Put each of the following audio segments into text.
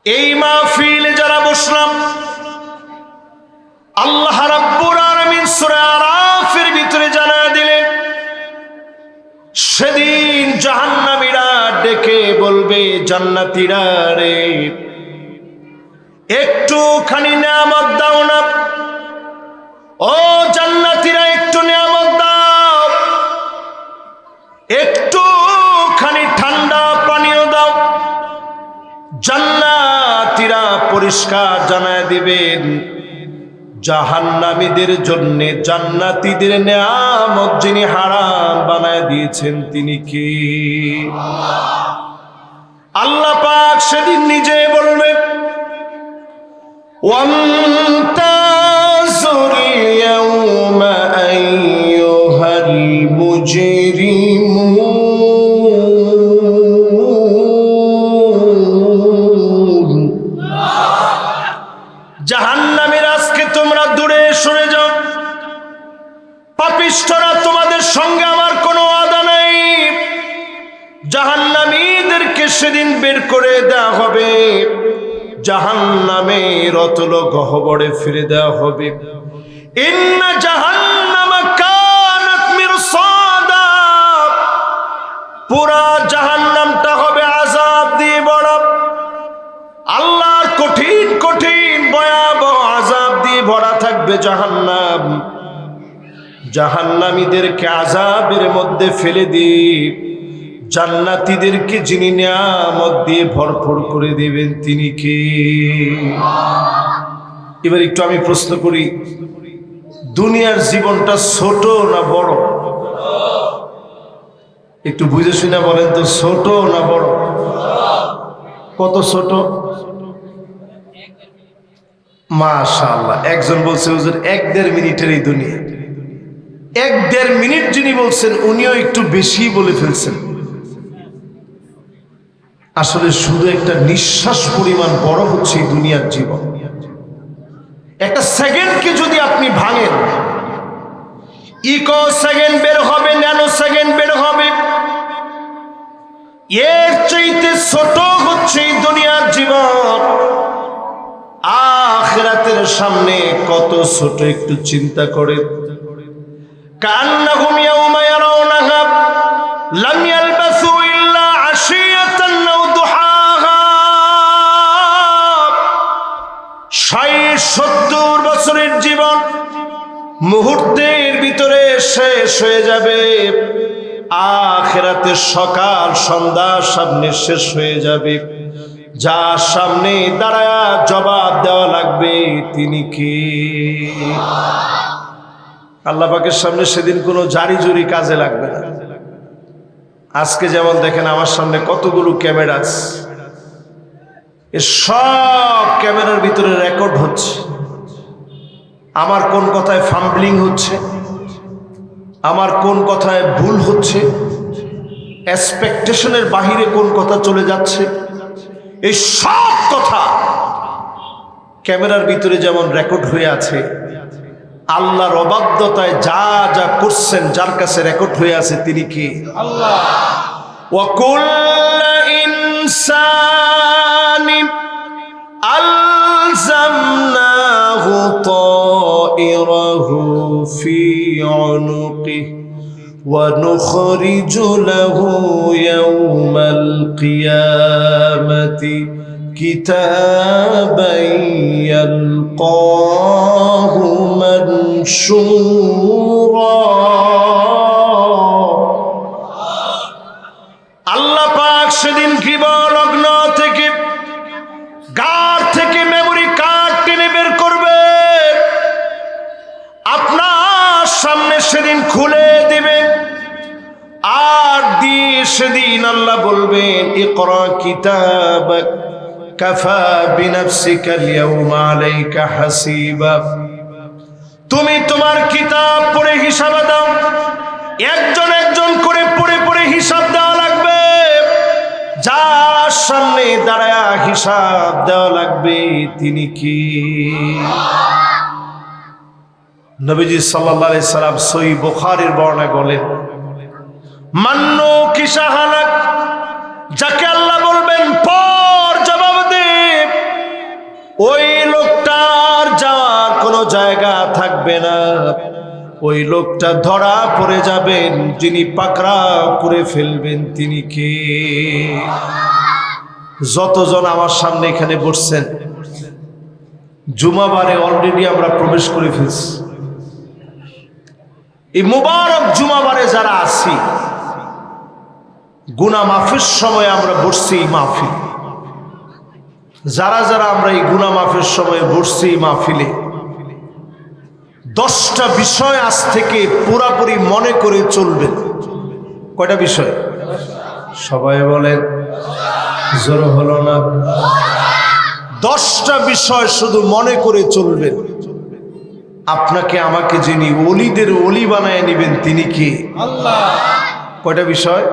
এই মাহফিলে যারা বসলাম, আল্লাহ রাব্বুল আলামিন সূরা আরাফের ভিতরে জানায় দিলেন, সেদিন জাহান্নামীরা ডেকে বলবে জান্নাতীরা রে, একটুখানি নিয়ামত দাও না। ও জান্নাতীরা, একটু নিয়ামত দাও, একটুখানি ঠান্ডা পানীয় দাও। জান্নাতীরা পরিষ্কার জানায় দিবেন, জাহান্নামীদের জন্য জান্নাতীদের নিয়ামত যিনি হারাম বানায় দিয়েছেন তিনি কে? আল্লাহ পাক সেদিন নিজে বলবেন, ওয়ামতাযুল ইয়াওমা আইয়ুহাল মুজরিমুন। জাহান্নামীর আজকে তোমরা দূরে সরে যাও, পাপিষ্ঠরা তোমাদের সঙ্গে আমার কোনো ওয়াদা নাই। জাহান্নামীদেরকে সেদিন বের করে দেওয়া হবে, জাহান্নামের অতল গহ্বরে ফিরে দেওয়া হবে। ইন্না জাহান্নামা কানাত মিরসাদা, পুরা জাহান্নামটা হবে আযাব দিয়ে ভরা। আল্লাহর কঠিন কঠিন ভয়াবহ আযাব দিয়ে ভরা থাকবে জাহান্নাম। জাহান্নামীদেরকে আযাবের মধ্যে ফেলে দিয়ে জান্নাতীদেরকে যিনি নিয়ামত দিয়ে ভরপুর করে দিবেন তিনি কে? এবার একটু আমি প্রশ্ন করি, দুনিয়ার জীবনটা ছোট না বড়? একটু বুঝে শুনে বলেন তো, ছোট না বড়? কত ছোট? মাশাআল্লাহ, একজন বলছে হুজুর 1-1.5 মিনিটের এই দুনিয়া। 1-1.5 মিনিট যিনি বলছেন উনিও একটু বেশি বলে ফেলছেন। আসলে শুধু একটা নিঃশ্বাস পরিমাণ বড় হচ্ছে এই দুনিয়ার জীবন। একটা সেকেন্ডকে যদি আপনি ভাঙেন, ইকো সেকেন্ড বের হবে, ন্যানো সেকেন্ড বের হবে। এর চাইতে ছোট হচ্ছে এই দুনিয়ার জীবন। আখিরাতের সামনে কত ছোট একটু চিন্তা করে। কান্নাহুম ইয়াওমা ইয়ারাউনাহা লাম ইয়ালবাসু ইল্লা আশিয়াতান আও দুহাহা। 60-70 বছরের জীবন মুহূর্তের ভিতরে শেষ হয়ে যাবে। আখিরাতে সকাল সন্ধ্যার সামনে শেষ হয়ে যাবে। যার সামনে দাঁড়ায়া জবাব দেওয়া লাগবে তিনি কে? আল্লাহ পাকের সামনে সেদিন কোনো জারি জুরি কাজে লাগবে না। আজকে যেমন দেখেন আমার সামনে কতগুলো ক্যামেরা আছে, এ সব ক্যামেরার ভিতরে রেকর্ড হচ্ছে। আমার কোন কথায় ফাম্বলিং হচ্ছে, আমার কোন কথায় ভুল হচ্ছে, এক্সপেকটেশনের বাহিরে কোন কথা চলে যাচ্ছে, এই সব কথা ক্যামেরার ভিতরে যেমন রেকর্ড হয়ে আছে, আল্লাহর অবাধ্যতায় যা যা করছেন যার কাছে রেকর্ড হয়ে আছে তিনি কি? আল্লাহ। ওয়া কুল্লু ইনসানিন আলজামনাহু তাইরাহু ফি উনুকিহি ওয়া নুখরিজু লাহু ইয়াওমাল কিয়ামাতি কিতাবান ইয়ালকাহু মানশুরা। আল্লাহ পাক সেদিন গৃহলগ্ন থেকে গার থেকে মেমোরি কার্ড টেনে বের করবে, আপনার সামনে সেদিন খুলে দিবেন। আর দিয়ে সেদিন আল্লাহ বলবেন, ইকরা কিতাবাক কাফা বিনাফসিকা আল-ইয়াওমা আলাইকা হাসিবা। তুমি তোমার কিতাব পড়ে হিসাব দাও। একজন একজন করে পড়ে পড়ে হিসাব দেওয়া লাগবে। যার সামনে দাঁড়ায়া হিসাব দেওয়া লাগবে তিনি কি? নবীজি সাল্লাল্লাহু আলাইহি সাল্লাম সহিহ বুখারীর বর্ণনায় বলেন, মান্নু কিসাহালাক, যাকে আল্লাহ বলবেন পর জবাব দে, ওই লোকটার যাওয়ার কোনো জায়গা থাকবে না। ওই লোকটা ধরা পড়ে যাবেন, যিনি পাকড়া করে ফেলবেন তিনি কে? যতজন আমার সামনে এখানে বসছেন, জুমাবারে অলরেডি আমরা প্রবেশ করে ফেলছি। এই মুবারক জুমাবারে যারা আছি, গুনাহ মাফের সময় আমরা বসছি মাহফিল। যারা যারা আমরা এই গুনাহ মাফের সময় বসছি মাহফিলে, 10টা বিষয় আজ থেকে পুরাপুরি মনে করে চলবেন। কয়টা বিষয়? সবাই বলেন, জোর হলো না। 10টা বিষয় শুধু মনে করে চলবেন। আপনাকে আমাকে যিনি ওলিদের ওলি বানায় নেবেন তিনি কে? আল্লাহ। কয়টা বিষয়?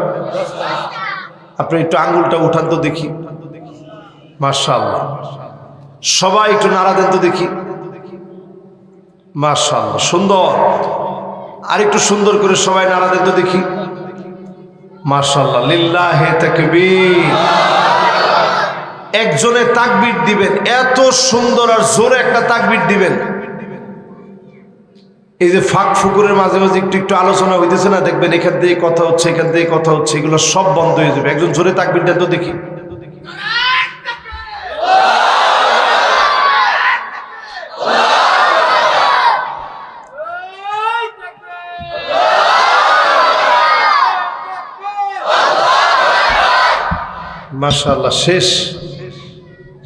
আপনি একটু আঙ্গুলটা উঠান তো দেখি। মাশাআল্লাহ, সবাই একটু নাড়া দেন তো দেখি। মাশাআল্লাহ, সুন্দর। আর একটু সুন্দর করে সবাই নাড়া দেন তো দেখি। মাশাআল্লাহ, লিল্লাহে তাকবীর। একজনে তাকবীর দিবেন, এত সুন্দর আর জোরে একটা তাকবীর দিবেন। এই যে ফাঁক ফুকুরের মাঝে মাঝে একটু একটু আলোচনা হইতেছে না, দেখবেন এখান থেকে কথা হচ্ছে, এখান থেকে কথা হচ্ছে, এগুলো সব বন্ধ হয়ে যাবে। একজন জোরে তাকবীর দেন তো দেখি। মাশাআল্লাহ, শেষ।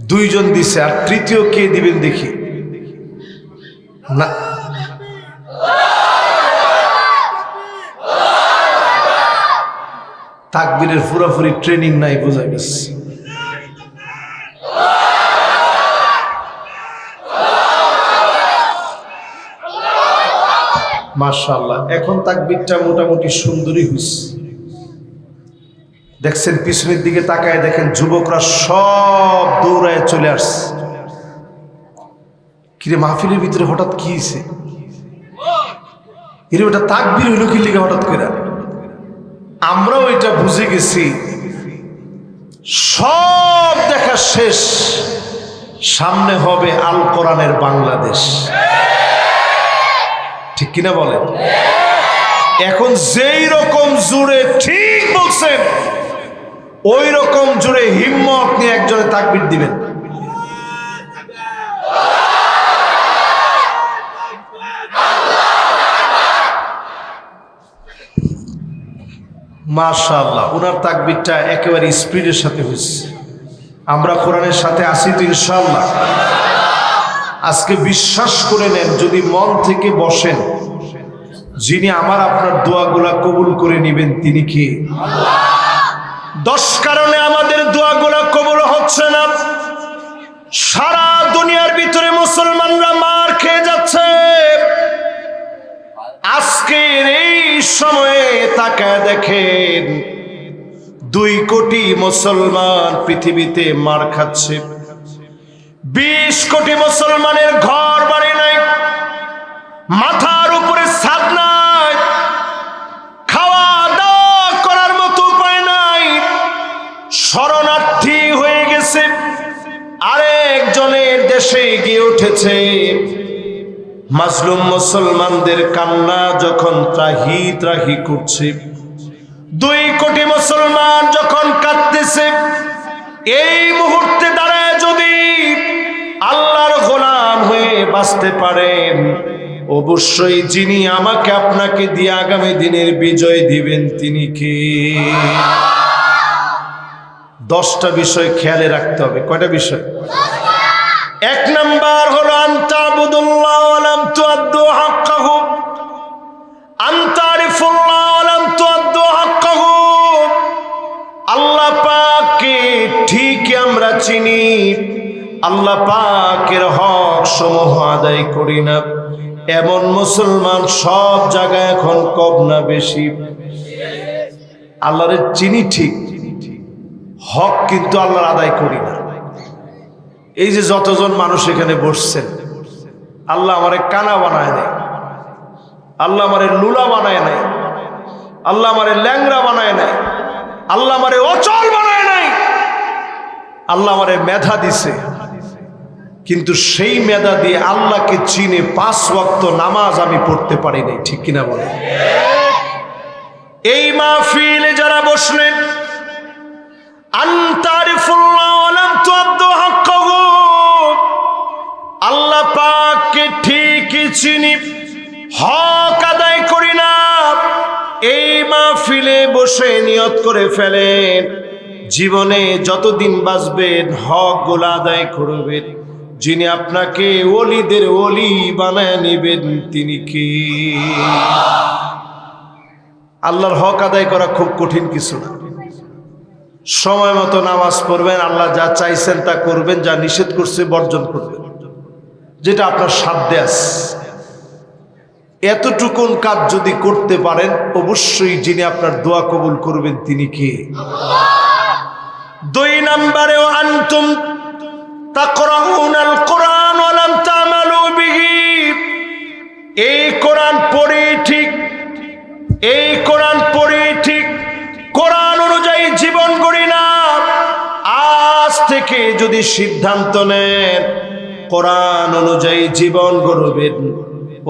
2 জন দিছে, আর তৃতীয় কে দিবেন দেখি না। তাকবীরের পুরোপুরি ট্রেনিং নাই, বোঝা গেছে। মাশাআল্লাহ, এখন তাকবীরটা মোটামুটি সুন্দরই হইছে। দেখছেন পিছনের দিকে তাকায় দেখেন, যুবকরা সব দৌড়ায় চলে আসছে। কিরে, মাহফিলের ভিতরে হঠাৎ কি হয়েছে? এর ওটা তাকবীর হইল কি লিগে হঠাৎ করে? আমরাও এটা বুঝে গেছি। সব দেখা শেষ, সামনে হবে আল কোরআনের বাংলাদেশ। ঠিক কিনা বলেন? এখন যেই রকম জুড়ে, ঠিক বলছেন, ওই রকম জুড়ে হিম্মত নিয়ে একজনে তাকবীর দিবেন। মাশাআল্লাহ, ওনার তাকবীরটা একেবারে স্পিডের সাথে হয়েছে। আমরা কোরআনের সাথে আসি তো ইনশাআল্লাহ। আজকে বিশ্বাস করে নেন, যদি মন থেকে বসেন, যিনি আমার আপনার দোয়াগুলা কবুল করে নেবেন তিনি কে? আল্লাহ। 10 কারণে আমাদের দোয়াগুলা কবুল হচ্ছে না। সারা দুনিয়ার ভিতরে মুসলমানরা মার খেয়ে যাচ্ছে। আজকের এই সময়ে তাকায় দেখেন, 2 কোটি মুসলমান পৃথিবীতে মার খাচ্ছে। 20 কোটি মুসলমানের ঘর বাড়ি নাই, মাথার উপরে ছাদ নাই, খাওয়া দাওয়া করার মতো উপায় নাই, শরণার্থী হয়ে গেছে। আরেকজনের দেশে গিয়ে উঠেছে। মাজলুম মুসলমানদের কান্না যখন ত্রাহি ত্রাহি করছে, 2 কোটি মুসলমান যখন কাঁদতেছে, এই মুহূর্তে দাঁড়ায় যদি আল্লাহর গোলাম হয়ে বাঁচতে পারেন, অবশ্যই যিনি আমাকে আপনাকে দিয়ে আগামী দিনের বিজয় দিবেন তিনি কে? 10টা বিষয় খেয়ালে রাখতে হবে। কয়টা বিষয়? 1 নাম্বার হলো আনতাবুদুল্লাহ ওয়া লাম তুআদ্দু হাক্কাহু, আনতারিফুল্লাহ ওয়া লাম তুআদ্দু হাক্কাহু। আল্লাহ পাককে ঠিক আমরা চিনি, আল্লাহ পাকের হক সমূহ আদায় করি না, এমন মুসলমান সব জায়গায় এখন কম না বেশি। আল্লাহরে চিনি ঠিক, হক কিন্তু আল্লাহর আদায় করি না। এই যে যতজন মানুষ এখানে বসছেন, আল্লাহ আমারে কানা বানায় নাই, আল্লাহ আমারে লুলা বানায় নাই, আল্লাহ আমারে ল্যাংরা বানায় নাই, আল্লাহ আমারে অচল বানায় নাই, আল্লাহ আমারে মেধা দিছে। কিন্তু সেই মেধা দিয়ে আল্লাহকে চিনে 5 ওয়াক্ত নামাজ আমি পড়তে পারি নাই, ঠিক কিনা বলে? এই মাহফিলে যারা বসলেন, আনতারিফুল্লাহ ওয়া লাম তুআদ্দু হাক্কাহু, আল্লাহ পাককে ঠিকই চিনি, হক আদায় করি না, এই মাহফিলে বসে নিয়ত করে ফেলেন জীবনে যতদিন বাঁচবেন হক গুলা আদায় করবেন। যিনি আপনাকে ওলিদের ওলি বানায় নেবেন তিনি কি? আল্লাহর হক আদায় করা খুব কঠিন কিছু না। সময় মতো নামাজ পড়বেন, আল্লাহ যা চাইছেন তা করবেন, যা নিষেধ করছে বর্জন করবেন, যেটা আপনার সাধ্যে আছে। এতটুকুন কাজ যদি করতে পারেন, অবশ্যই যিনি আপনার দোয়া কবুল করবেন তিনি কে? 2 নম্বরে, আনতুম তাকরাউনাল কোরআন ওয়া লাম তা'মালু বিহি, এই কোরআন পড়ে ঠিক, এই কোরআন পড়ে ঠিক, কোরআন অনুযায়ী জীবন গড়ি না। আজ থেকে যদি সিদ্ধান্ত নেন কোরআন অনুযায়ী জীবন গড়বেন,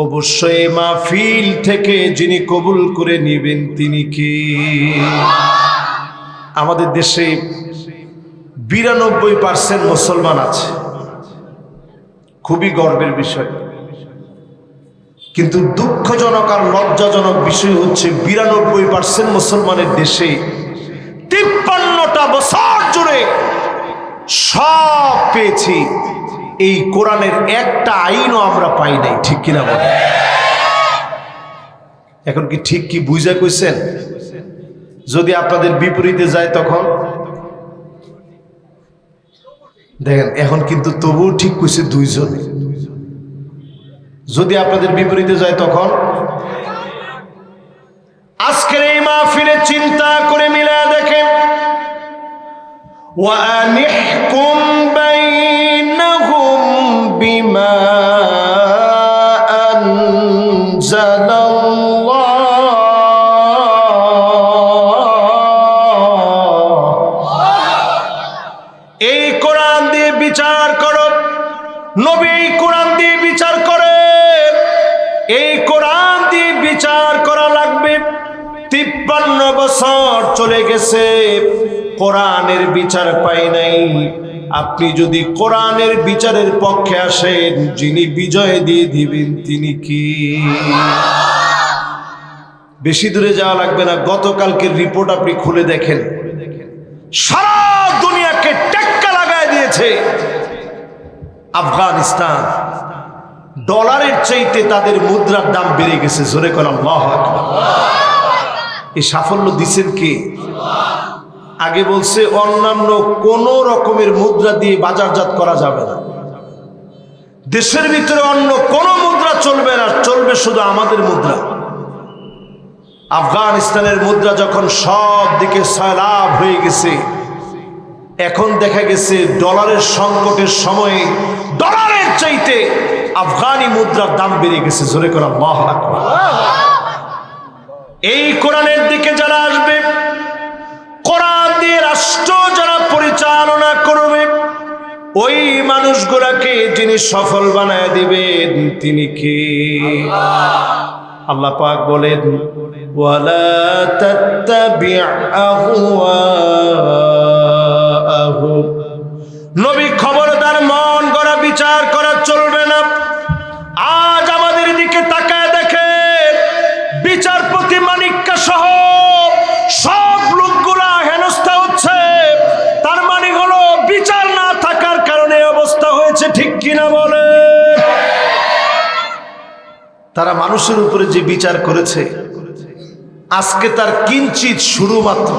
অবশ্যই মাহফিল থেকে যিনি কবুল করে নেবেন তিনি কি? আমাদের দেশে 92% মুসলমান আছে, খুবই গর্বের বিষয়। কিন্তু দুঃখজনক আর লজ্জাজনক বিষয় হচ্ছে 92% মুসলমানের দেশে 53টা বছর জুড়ে সব পেয়েছি, এই কোরআনের একটা আইনও আমরা পাই নাই, ঠিক কিনা বলে? এখন কি ঠিক কি বুঝা কইছেন? যদি আপনাদের বিপরীতে যায় তখন দেখেন, এখন কিন্তু তবুও ঠিক কইছে 2 জনে। যদি আপনাদের বিপরীতে যায় তখন? আজকের এই মাহফিলে চিন্তা করে মিলায়া দেখেন, ওয়া আনিহকুম বাইনাহুম বিমা আনজালাল্লাহ, এই কোরআন দিয়ে বিচার করো। নবী এই কোরআন দিয়ে বিচার করে, এই কোরআন দিয়ে বিচার করা লাগবে। 53 বছর চলে গেছে, কোরআনের বিচার পাই নাই। আপনি যদি কোরআনের বিচারের পক্ষে আসেন, যিনি বিজয় দিয়ে দিবেন তিনি কি? বেশি দূরে যাওয়া লাগবে না, গতকালকের রিপোর্ট আপনি খুলে দেখেন, সারা দুনিয়াকে টেক্কা লাগায় দিয়েছে আফগানিস্তান। ডলারের চাইতে তাদের মুদ্রার দাম বেড়ে গেছে। জোরে করে আল্লাহু আকবার। এই সাফল্য দিচ্ছেন কে? আগে বলছে অন্যান্য কোন রকমের মুদ্রা দিয়ে বাজারজাত করা যাবে না, দেশের ভিতরে অন্য কোন মুদ্রা চলবে না, চলবে শুধু আমাদের মুদ্রা। আফগানিস্তানের মুদ্রা যখন সব দিকে সয়লাভ হয়ে গেছে, এখন দেখা গেছে ডলারের সংকটের সময়ে ডলারের চাইতে আফগানি মুদ্রার দাম বেড়ে গেছে। জোরে করে আল্লাহু আকবার। এই কোরআনের দিকে যারা আসবে, কোরআন দিয়ে রাষ্ট্র যারা পরিচালনা করবে, ওই মানুষগুলাকে যিনি সফল বানায় দিবেন তিনি কে? আল্লাহ পাক বলেন, ওয়ালা তাত্তাবি' আহওয়াআহুম, নবী খবরদার মন গড়া বিচার করা চলবে না। আজ আমাদের দিকে তাকায় দেখে, বিচারপতি মানিক্কা সহ সব লোকগুলা হেনস্থা হচ্ছে। তার মানে হলো বিচার না থাকার কারণে অবস্থা হয়েছে, ঠিক কিনা বলে? তারা মানুষের উপরে যে বিচার করেছে, আজকে তার কিঞ্চিত শুরু মাত্র।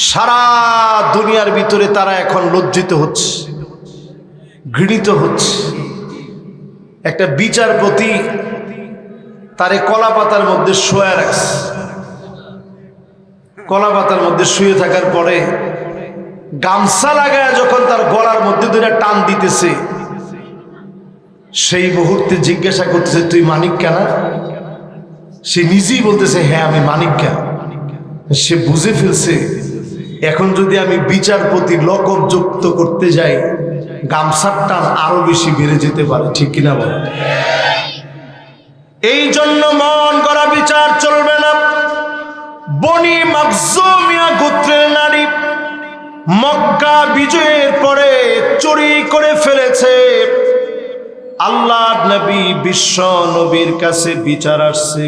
সারা দুনিয়ার ভিতরে তারা এখন লজ্জিত হচ্ছে, ঘৃণিত হচ্ছে। একটা বিচারপতি তারে কলা পাতার মধ্যে শুয়ে রাখছে। কলা পাতার মধ্যে শুয়ে থাকার পরে গামছা লাগায় যখন তার গলার মধ্যে ধরে টান দিতেছে, সেই মুহূর্তে জিজ্ঞাসা করতেছে, তুই মানিক্কা না? সে নিজেই বলতেছে, হ্যাঁ আমি মানিক্কা। সে বুঝে ফেলছে, এখন যদি আমি বিচারপতি লকব যুক্ত করতে যাই, গামছার টান আরো বেশি বেড়ে যেতে পারে, ঠিক কিনা বলেন? এই জন্য মন গড়া বিচার চলবে না। বনি মাখজুমিয়া গোত্রের নারী মক্কা বিজয়ের পরে চুরি করে ফেলেছে। আল্লাহর নবী বিশ্ব নবীর কাছে বিচার আসছে।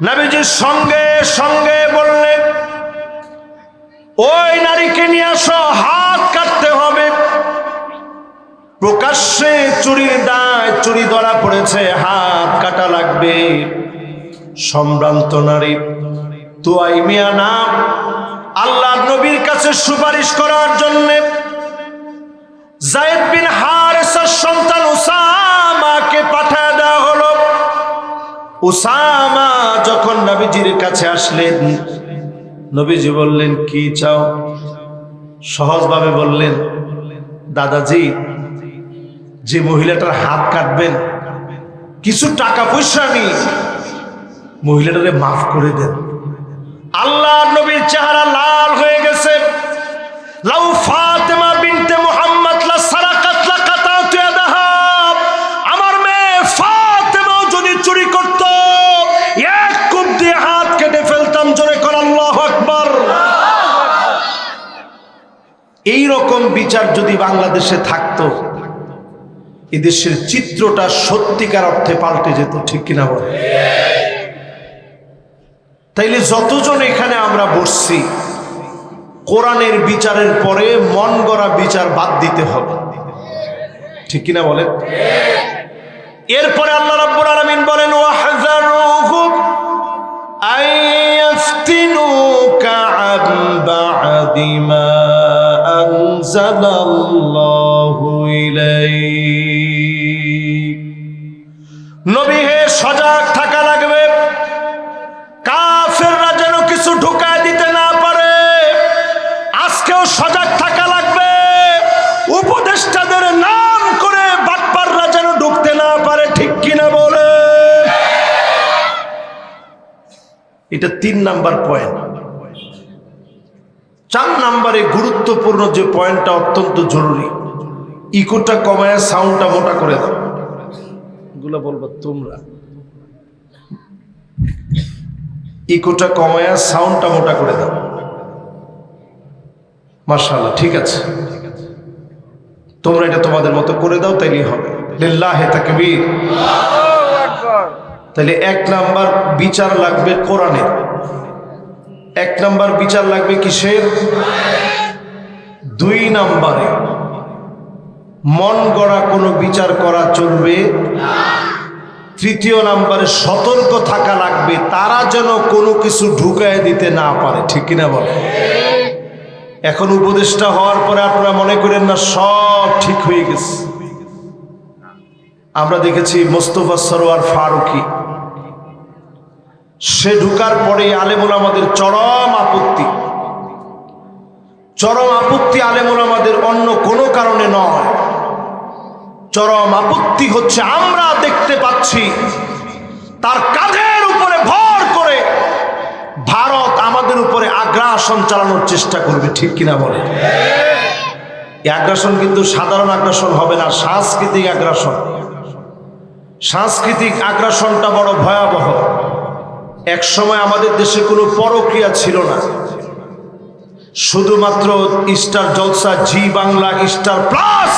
নবীজির সঙ্গে সঙ্গে বললেন, ওই নারীকে নিয়ে আসো, হাত কাটতে হবে। প্রকাশ্যে চুরির দায়, চুরি ধরা পড়েছে, হাত কাটা লাগবে। সম্ভ্রান্ত নারী তুয়াইমিয়া নাম আল্লাহর নবীর কাছে সুপারিশ করার জন্য যায়েদ বিন হারেসার সন্তান উসামাকে পাঠিয়ে দেওয়া হলো। উসামা যখন নবীজির কাছে আসলেন, নবীজি বললেন, কি চাও? সহজভাবে বললেন, দাদাজি, যে মহিলাটার হাত কাটবেন কিছু টাকা পয়সা নিয়ে মহিলাটারে মাফ করে দেন। আল্লাহর নবীর চেহারা লাল হয়ে গেছে। লাউ ফাতেমা বিনতে মুহাম্মদ লা সারাকাত লা কাতাতু ইয়াদাহা, আমার মেয়ে ফাতেমা যদি চুরি করত এক কোপ দিয়ে হাত কেটে ফেলতাম। জোরে কর আল্লাহু আকবার। এই রকম বিচার যদি বাংলাদেশে থাকতো, এদেশের চিত্রটা সত্যিকার অর্থে পাল্টে যেত, ঠিক কিনা বলে? তাইলে যতজন এখানে আমরা বসছি, কোরআনের বিচারের পরে মন গড়া বিচার বাদ দিতে হবে, ঠিক কিনা বলেন? এরপরে আল্লাহ রাব্বুল আলামিন বলেন, ওয়াহযারুহুম আইয়াফতিনুকা আন বা'দি মা আনজালাল্লাহু ইলাইক। নবী হে, সজাগ থাকা লাগবে, কাফেররা যেন কিছু ঢুকায় দিতে না পারে। আজকেও সজাগ থাকা লাগবে, উপদেষ্টাদের নাম করে বাটপাররা যেন ঢুকতে না পারে, ঠিক কিনা বলে? এটা 3 নাম্বার পয়েন্ট। 4 নাম্বারে গুরুত্বপূর্ণ যে পয়েন্টটা অত্যন্ত জরুরি, ইকোটা কমায় সাউন্ডটা মোটা করে দাও। এগুলো বলবো তোমরা, ইকোটা কমায় সাউন্ডটা মোটা করে দাও। মাশাআল্লাহ, ঠিক আছে, তোমরা এটা তোমাদের মতো করে দাও, তাইলেই হবে। লিল্লাহি তাকবীর, আল্লাহু আকবার। তাইলে 1 নাম্বার বিচার লাগবে কোরআনের। 1 নাম্বার বিচার লাগবে কিসের? 2 নাম্বারে মন গড়া কোনো বিচার করা চলবে না। 3 নাম্বারে সতর্ক থাকা লাগবে, তারা যেন কোনো কিছু ঢুকায় দিতে না পারে, ঠিক কিনা বলে? এখন উপদেষ্টা হওয়ার পরে আপনারা মনে করেন না সব ঠিক হয়ে গেছে। আমরা দেখেছি মোস্তফা সরোয়ার ফারুকী, সে ঢুকার পরে আলেম ওলামাদের চরম আপত্তি আলেম ওলামাদের অন্য কোনো কারণে নয়। চরম আপত্তি হচ্ছে আমরা দেখতে পাচ্ছি তার কাঁধের উপরে ভর করে ভারত আমাদের উপরে আগ্রাসন চালানোর চেষ্টা করবে, ঠিক কিনা বলে? এই আগ্রাসন কিন্তু সাধারণ আগ্রাসন হবে না, সাংস্কৃতিক আগ্রাসন। সাংস্কৃতিক আগ্রাসনটা বড় ভয়াবহ। এক সময় আমাদের দেশে কোনো পরক্রিয়া ছিল না, শুধুমাত্র স্টার জলসা, জি বাংলা, স্টার প্লাস,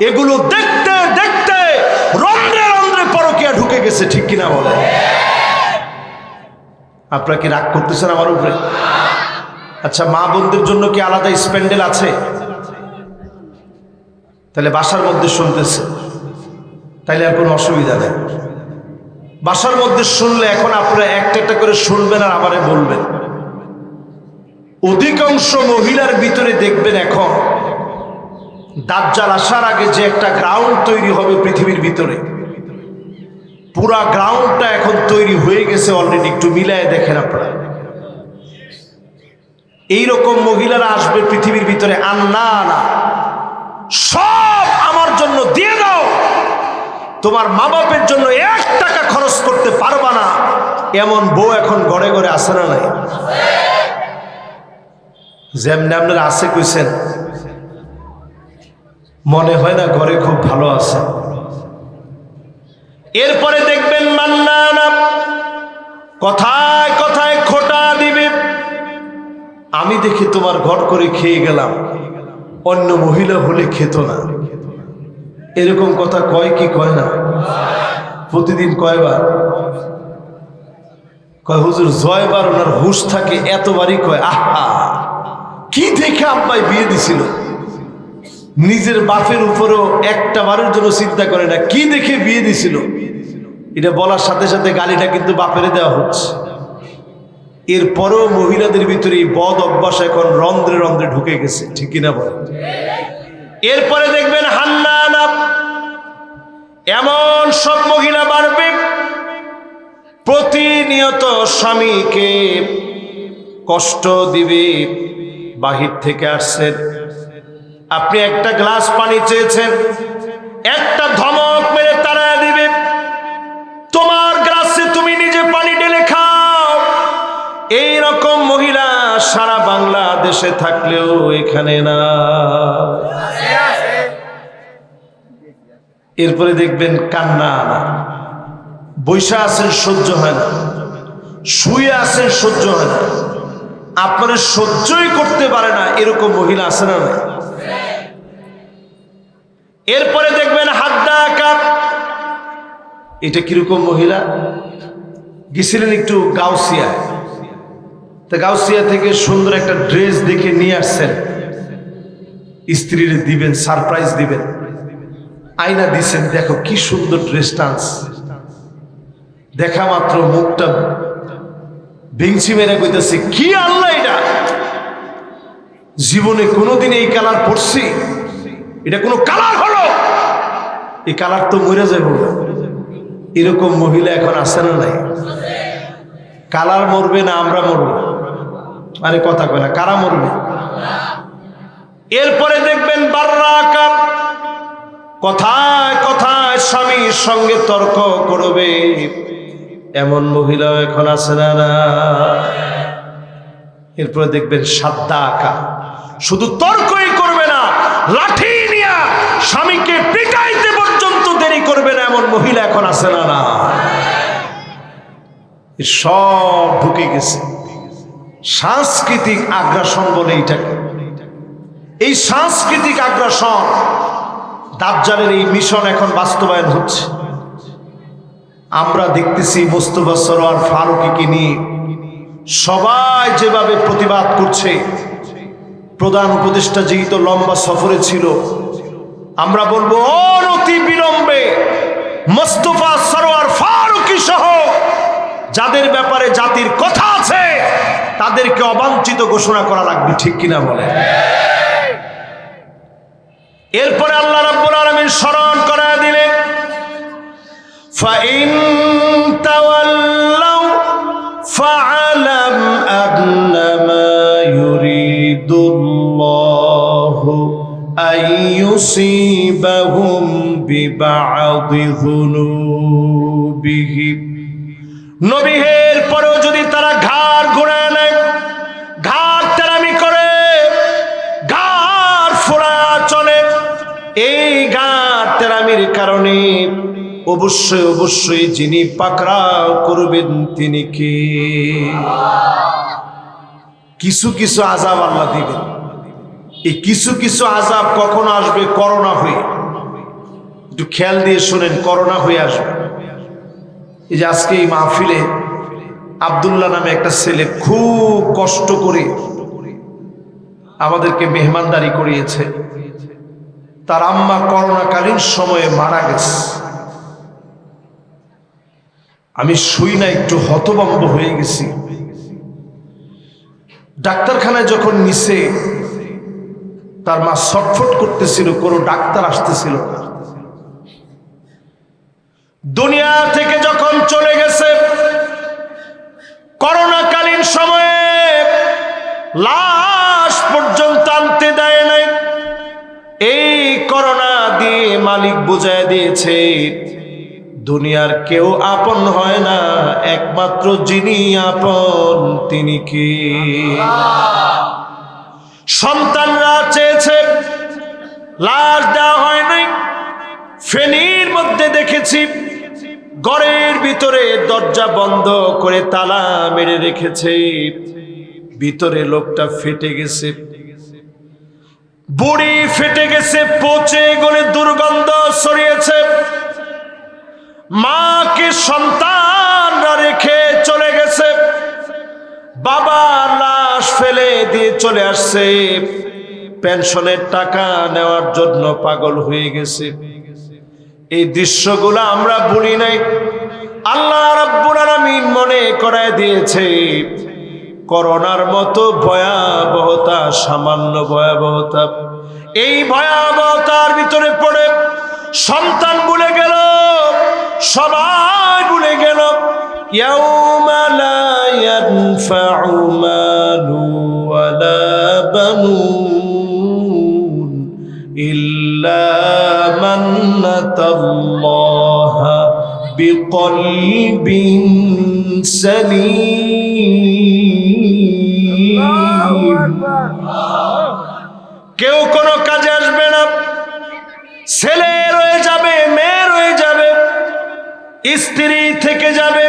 এগুলো দেখতে দেখতে রন্ধ্রে রন্ধ্রে পরক্রিয়া ঢুকে গেছে, ঠিক কিনা বলে? আপনারা কি রাগ করতেছেন আমার উপরে? আচ্ছা, মা বোনদের জন্য কি আলাদা স্প্যান্ডেল আছে? তাহলে বাসার মধ্যে শুনতেছে, তাইলে আর কোনো অসুবিধা নেই। বাসার মধ্যে শুনলে এখন আপনারা একটা একটা করে শুনবেন আর আমারে বলবেন। অধিকাংশ মহিলার ভিতরে দেখবেন এখন দাজ্জাল আসার আগে যে একটা গ্রাউন্ড তৈরি হবে পৃথিবীর ভিতরে, পুরা গ্রাউন্ডটা এখন তৈরি হয়ে গেছে অলরেডি। একটু মিলায় দেখেন আপনারা, এইরকম মহিলারা আসবে পৃথিবীর ভিতরে। আন্না না, সব আমার জন্য দিয়ে দাও, তোমার মা বাপের জন্য 1 টাকা খরচ করতে পারবা না, এমন বউ এখন ঘরে ঘরে আসে না নাই? যেমনি আপনারা আছে কইছেন, মনে হয় না ঘরে খুব ভালো আছে। এরপরে দেখবেন মান্নানা কথায় কথায় খোঁটা দিবে, আমি দেখি তোমার ঘর করে খেয়ে গেলাম, অন্য মহিলা হলে খেত না। এরকম কথা কয় কি কয় না? প্রতিদিন কয়বার কয়? হুজুর জয়বার ওনার হুশ থাকে, এতবারই কয়। আহা, কি দেখে আব্বাই বিয়ে দিছিল, নিজের বাপের উপরেও একটা বারের জন্য চিন্তা করে না কি দেখে বিয়ে দিছিল। এটা বলার সাথে সাথে গালিটা কিন্তু বাপেরে দেওয়া হচ্ছে। এরপরেও মহিলাদের ভিতরে এই বদ অভ্যাস এখন রন্ধ্রে রন্ধ্রে ঢুকে গেছে, ঠিক কিনা বলে? এরপরে দেখবেন হান্নানা, এমন সব মহিলা বাড়বে প্রতিনিয়ত স্বামীকে কষ্ট দিবে। বাহির থেকে আসছেন, আপনি একটা গ্লাস পানি চেয়েছেন, একটা ধমক মেরে তাড়ায় দিবে, তোমার গ্লাসে তুমি নিজে পানি ঢেলে খাও। এইরকম মহিলা সারা বাংলাদেশে থাকলেও এখানে না। এরপরে দেখবেন কান্না আনা, বৈশা আছেন সহ্য হয় না, শুয়ে আছেন সহ্য হয় না, আপনারা সহ্যই করতে পারে না, এরকম মহিলা আছে না? এরপরে দেখবেন হাদ্দা কাপ, এটা কিরকম মহিলা? গেছিলেন একটু গাউসিয়ায়, তা গাউসিয়া থেকে সুন্দর একটা ড্রেস দেখে নিয়ে আসছেন, স্ত্রীর দিবেন, সারপ্রাইজ দিবেন, আয়না দিছেন, দেখো কি সুন্দর ড্রেসটা আনছে। দেখা মাত্র মুখটা বেঞ্চি মেরে কইতেছে, কি আল্লাহ, এটা জীবনে কোনোদিন এই কালার পরছি? এটা কোনো কালার হলো? এই কালার তো মরে যাবো। এরকম মহিলা এখন আছে না নাই? কালার মরবে না আমরা মরবো? আরে কথা কয় না, কারা মরবে? এরপরে দেখবেন বাররাকা, কথায় কথায় স্বামীর সঙ্গে তর্ক করবে, এমন মহিলা এখন আছে না? এরপরে দেখবেন সাদ্দা আকা, শুধু তর্কই করবে না, লাঠি নিয়ে স্বামীকে পিটাইতে পর্যন্ত দেরি করবে না, এমন মহিলা এখন আছে না? সব ঢুকে গেছে সাংস্কৃতিক আগ্রাসন বলে এইটাকে। এই সাংস্কৃতিক আগ্রাসন, দাজ্জালের এই মিশন এখন বাস্তবায়ন হচ্ছে। আমরা দেখতেছি মোস্তফা সরোয়ার ফারুকীকে নিয়ে সবাই যেভাবে প্রতিবাদ করছে। প্রধান উপদেষ্টা যেহেতু লম্বা সফরে ছিল, আমরা বলবো অনতি বিলম্বে মোস্তফা সরোয়ার ফারুকী সহ যাদের ব্যাপারে জাতির কথা আছে তাদেরকে অবাঞ্ছিত ঘোষণা করা লাগবে, ঠিক কিনা বলে? এরপরে আল্লাহ রাব্বুল আলামিন স্মরণ করায় দিলেন, ফাইন তাওয়াল্লাউ ফাআলাম আন্নামা ইউরিদুল্লাহু আইয়ুসিবাহুম বিবা'দি যুনুবিহিম। নবীর পরেও যদি তারা ঘাড় ঘুরায় নেয়, ঘাড় তেরামি করে, ঘাড় ফোড়া চলে, এই ঘাড় তেরামির কারণে অবশ্যই অবশ্যই যিনি পাকড়াও করবেন তিনি কে? কিছু কিছু আযাব আল্লাহ দিবেন। এই কিছু কিছু আযাব কখন আসবে? করোনা হয়ে। একটু খেয়াল দিয়ে শুনেন, করোনা হয়ে আসবে। এই যে আজকে এই মাহফিলে আব্দুল্লাহ নামে একটা ছেলে খুব কষ্ট করে আমাদেরকে মেহমানদারি করিয়েছে। তার আম্মা করোনাকালীন সময়ে মারা গেছে। আমি শুই না, একটু হতভম্ব হয়ে গেছি। ডাক্তারখানায় যখন নিছে, তার মা ছটফট করতেছিল, কোনো ডাক্তার আসতেছিল না। দুনিয়া থেকে যখন চলে গেছে, করোনাকালীন সময়ে লাশ পর্যন্ত আনতে দেয় নাই। এই করোনা দিয়ে মালিক বুঝায় দিয়েছে, দুনিয়ার কেউ আপন হয় না, একমাত্র যিনি আপন তিনি কে? সন্তানরা চেয়েছে লাশ দেওয়া হয় নাই। ফেনীর মধ্যে দেখেছি ঘরের ভিতরে দরজা বন্ধ করে তালা মেরে রেখেছে, ভিতরে লোকটা ফেটে গেছে, বুড়ি ফেটে গেছে, পচে গলে দুর্গন্ধ ছড়িয়েছে। মাকে সন্তানরা রেখে চলে গেছে, বাবা লাশ ফেলে দিয়ে চলে আসছে, পেনশনের টাকা নেওয়ার জন্য পাগল হয়ে গেছে। এই দৃশ্যগুলো আমরা ভুলি নাই। আল্লাহ রাব্বুল আলামিন মনে করায় দিয়েছে করোনার মতো ভয়াবহতা সামান্য ভয়াবহতা। এই ভয়াবহতার ভিতরে পড়ে সন্তান ভুলে গেল, সবাই ভুলে গেল। ইয়াউমা লা ইয়ানফাউ মালু ওয়ালা বানুন ইল্লা মান আতাল্লাহা বিকলবিন সালিম। কেউ কোনো কাজে আসবে না, ছেলে রয়ে যাবে, মেয়ে রয়ে যাবে, স্ত্রী থেকে যাবে,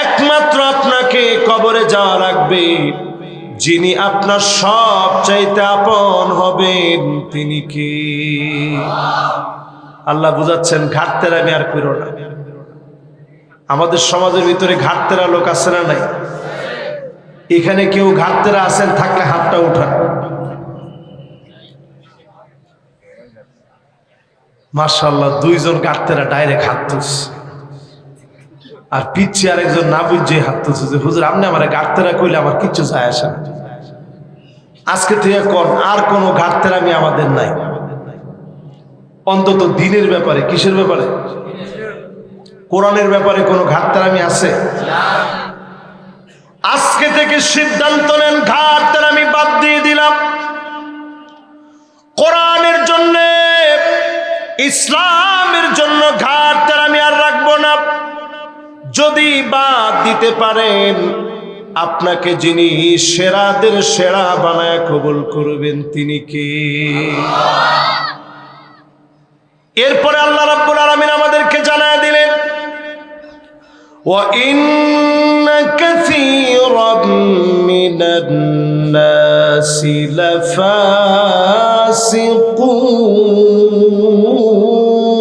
একমাত্র আপনাকে কবরে যাওয়া লাগবে। যিনি আপনার সব চাইতে আপন হবেন তিনি কি? আল্লাহ বুঝাচ্ছেন ঘাটতেরামি আর করো না। আমাদের সমাজের ভিতরে ঘাটতেরা লোক আছে না নাই? এখানে কেউ ঘাটতেরা আছেন? থাকলে হাতটা উঠান। মাশাআল্লাহ, দুইজন ঘাটতেরা ডাইরেক্ট হাত তুলছে, আর পিচ্ছে আরেকজন না বুঝে হাত তুলছে যে হুজুর আপনি আমার ঘাটতেরা কইলে আমার কিচ্ছু যায় আসে না। আজকে থেকে আর কোনো ঘাটতেরামি আমাদের নাই, অন্তত দিনের ব্যাপারে। কিসের ব্যাপারে? কোরআনের ব্যাপারে কোনো ঘাটতেরামি আছে? আজকে থেকে সিদ্ধান্ত নেন ঘাটতেরামি বাদ দিয়ে দিলাম, কোরআনের জন্য ইসলামের জন্য ঘাটতেরামি আর রাখবো না। যদি বাদ দিতে পারেন, আপনাকে যিনি সেরাদের সেরা বানায় কবুল করবেন তিনি কে? এরপরে আল্লাহ রাব্বুল আলামিন আমাদেরকে জানায় দিলেন ওয়া ইন্না কাসীরাম মিনান নাসি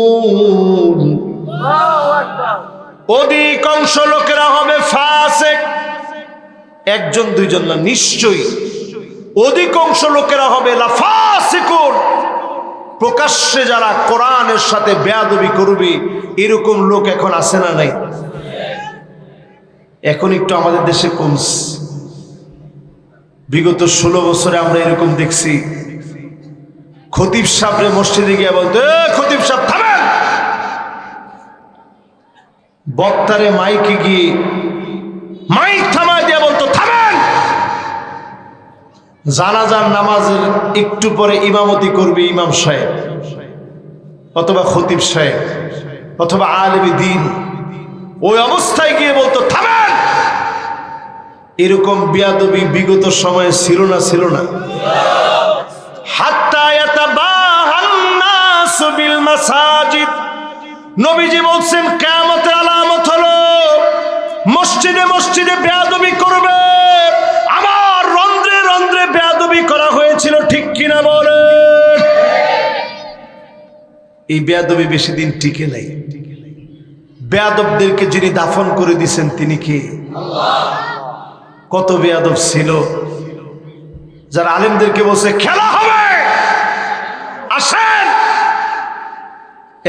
লাফাসিকুন। অধিকাংশ লোকেরা হবে ফাসিক। একজন দুইজন না, নিশ্চয়ই অধিকাংশ লোকেরা হবে লাফাসিকুন। প্রকাশ্যে যারা কোরআনের সাথে বেয়াদবি করবে এরকম লোক এখন আছে না নাই? এখন একটু আমাদের দেশে কমছে। বিগত 16 বছরে আমরা এরকম দেখছি, খতিব সাহেবরে মসজিদে গিয়ে বলতো খতিব সাহেব থামেন, বক্তারে মাইকে গিয়ে মাইক থামায় দিয়ে বলতো থামেন। জানাজার নামাজের একটু পরে ইমামতি করবে ইমাম সাহেব অথবা খতিব সাহেব অথবা আলেমে দ্বীন, ওই অবস্থায় গিয়ে বলতো থামেন। এরকম বেয়াদবি বিগত সময়ে ছিল না? ছিল না? হাত্তা ইয়াতাবাহান নাস বিল মাসাজিদ। নবীজি বলছেন কিয়ামতের আলামত হলো মসজিদে মসজিদে বেয়াদবি করবে। আমার রন্ধ্রে রন্ধ্রে বেয়াদবি করা হয়েছিল, ঠিক কিনা বলেন? এই বেয়াদবি বেশি দিন টিকে নাই। বেয়াদবদেরকে যিনি দাফন করে দিয়েছেন তিনি কি? আল্লাহ। কত বেয়াদব ছিল যারা আলেমদেরকে বলছে খেলা হবে আসেন।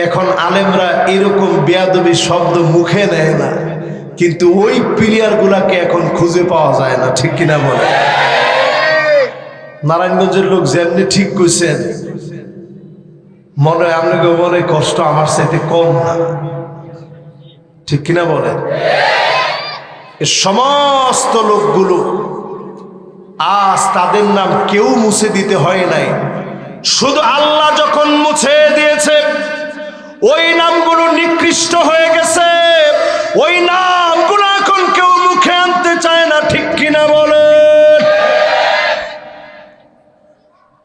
এখন আলেমরা এরকম বেয়াদবি শব্দ মুখে নেয় না, কিন্তু ওই প্লেয়ার গুলাকে এখন খুঁজে পাওয়া যায় না, ঠিক কিনা বলে? নারায়ণগঞ্জের লোক যেমনি ঠিক কইছেন, মনে হয় আপনাকে মনে কষ্ট আমার চাইতে কম না, ঠিক কিনা বলে? এই সমস্ত লোকগুলো আজ তাদের নাম কেউ মুছে দিতে হয় নাই, শুধু আল্লাহ যখন মুছে দিয়েছে ওই নামগুলো নিকৃষ্ট হয়ে গেছে। ওই নামগুলো এখন কেউ মুখে আনতে চায় না, ঠিক কিনা বলে?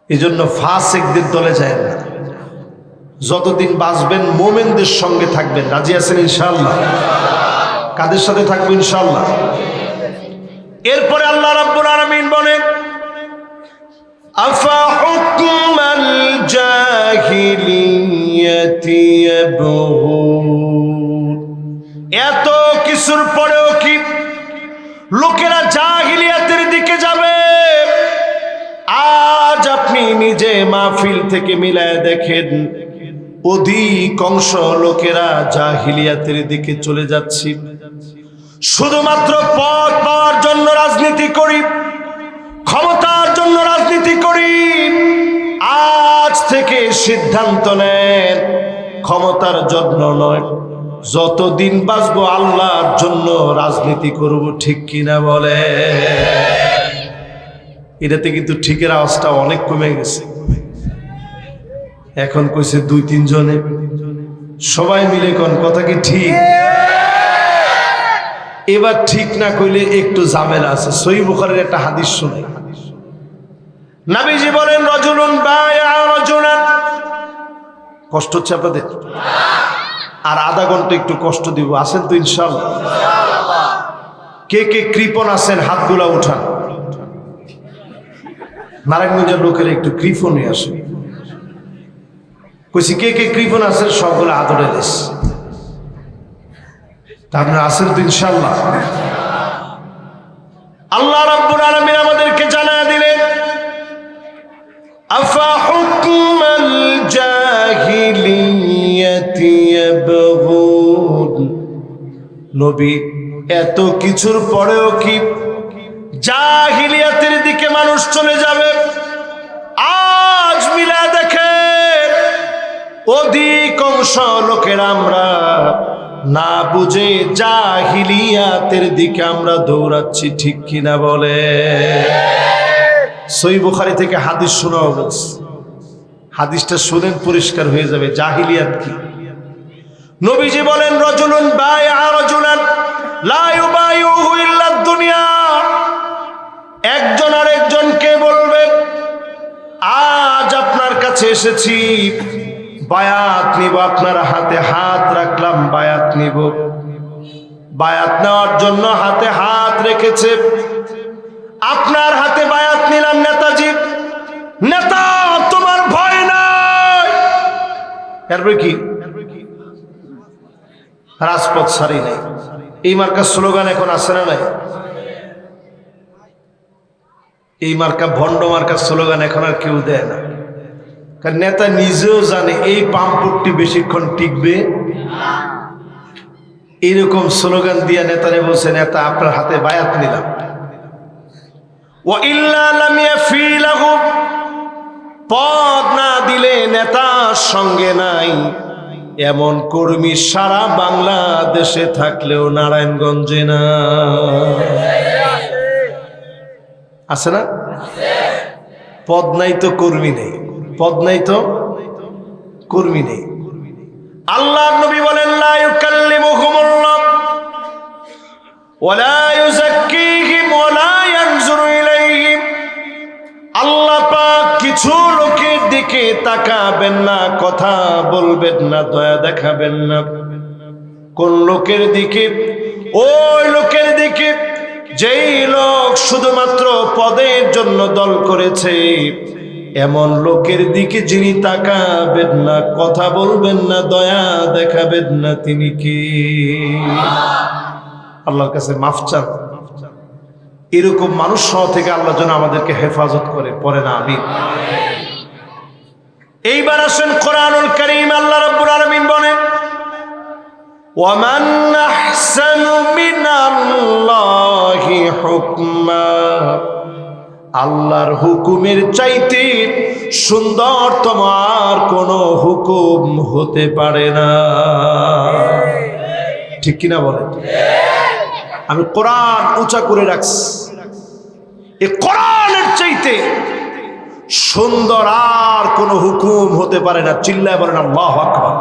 এই জন্য ফাসিকদের দলে যায় না। যতদিন বাঁচবেন মোমেনদের সঙ্গে থাকবেন। রাজি আছেন ইনশাআল্লাহ? কাদের সাথে থাকবো ইনশাআল্লাহ? এরপরে আল্লাহ রাব্বুল আলামিন বলেন, আফা হুকমাল জাহিলিয়াতি ইয়াবগুন। এত কিছুর পরেও কি লোকেরা জাহিলিয়াতের দিকে যাবে? আজ আপনি নিজে মাহফিল থেকে মিলায় দেখেন, অধিকাংশ লোকেরা জাহিলিয়াতের দিকে চলে যাচ্ছে। শুধুমাত্র পদ পাওয়ার জন্য রাজনীতি করি, ক্ষমতার জন্য রাজনীতি করি। আজ থেকে সিদ্ধান্ত নেন, ক্ষমতার জন্য নয়, যতদিন বাঁচবো আল্লাহর জন্য রাজনীতি করব। ঠিক কিনা বলে? এটাতে কিন্তু ঠিকের আওয়াজটা অনেক কমে গেছে। এখন কইছে 2-3 জনে, সবাই মিলে কোন কথা কি ঠিক? এবার ঠিক না কইলে একটু ঝামেলা আছে। সহিহ বুখারীর একটা হাদিস শুনাই। নবীজি বলেন, রাজুলুন বায়া রাজুলান। কষ্ট হচ্ছে আপনাদের? আর আধা ঘন্টা একটু কষ্ট দিব। আছেন তো ইনশাআল্লাহ? কে কে কৃপণ আছেন হাতগুলা উঠান। নারায়ণগঞ্জের লোকেরা একটু কৃপণ নিয়ে আসে। কইছি কে কে কৃপণ আছেন সবগুলো আদরে দেশ। তা আপনারা আছেন তো ইনশাআল্লাহ? আল্লাহ রাব্বুল আলামিন আমাদেরকে জানায় দিলেন, আফা হুকমাল জাহিলিয়াতি ইয়াবগুন। নবী, এত কিছুর পরেও কি জাহিলিয়াতের দিকে মানুষ চলে যাবে? আজ মিলা দেখে অধিকাংশ লোকেরা আমরা না বুঝে জাহিলিয়াতের দিকে আমরা দৌড়াচ্ছি। ঠিক কিনা বলে? সহিহ বুখারী থেকে হাদিস শোনাও বলছি। হাদিসটা শুনেন, পরিষ্কার হয়ে যাবে জাহিলিয়াত কি। নবীজি বলেন, রাজুলুন বায়া রাজুলান লা ইউবাইউহু ইল্লা দুনিয়া। একজন আরেকজনকে বলবে, আজ আপনার কাছে এসেছি, বায়াত নিব, আপনার হাতে হাত রাখলাম, বায়াত নিব। বায়াত নেওয়ার জন্য হাতে হাত রেখেছে। আপনার হাতে বায়াত নিলাম নেতাজি। নেতা, তোমার ভয় নাই। এরপরে কি? রাজপথ ছাড়ি নাই। এই মার্কার স্লোগান এখন আছে না নাই? এই মার্কা ভণ্ড মার্কার স্লোগান এখন আর কেউ দেয় না। কারণ নেতা নিজেও জানে এই পাম্পটি বেশিক্ষণ টিকবে। এইরকম স্লোগান দিয়ে নেতারে বলছে, নেতা আপনার হাতে বায়াত নিলাম। ওয়া ইল্লা লাম ইয়াফি লাহু। পদ না দিলে নেতার সঙ্গে নাই এমন কর্মী সারা বাংলাদেশে থাকলেও নারায়ণগঞ্জে না। আছে না? পদ নাই তো কর্মী নেই, পদ নাই তো কর্মী নেই। আল্লাহর নবী বলেন, লা ইউকাল্লিমুহুমুল্লাহ ওয়া লা ইউযাক্কিহিম ওয়া লা ইয়ানজুরু ইলাইহিম। আল্লাহ পাক কিছু লোকের দিকে তাকাবেন না, কথা বলবেন না, দয়া দেখাবেন না। কোন লোকের দিকে? ওই লোকের দিকে যেই লোক শুধুমাত্র পদের জন্য দল করেছে। এমন লোকের দিকে যিনি তাকাবেন না, কথা বলবেন না, দয়া দেখাবেন না, তিনি কি? আল্লাহর কাছে মাফ চান। এরকম মানুষ সহ থেকে আল্লাহ যেন আমাদেরকে হেফাজত করে। পড়ে না আমিন। এইবার আসেন কোরআনুল কারীম। আল্লাহ রাব্বুল আলামিন বলেন, ওয়ামান আহসানু মিনাল্লাহি হুকমা। আল্লাহর হুকুমের চাইতে সুন্দরতম আর কোনো হুকুম হতে পারে না। ঠিক কিনা বলেন? আমি কোরআন উঁচা করে রাখছি। এই কোরআনের চাইতে সুন্দর আর কোনো হুকুম হতে পারে না। চিল্লায় বলেন আল্লাহু আকবার।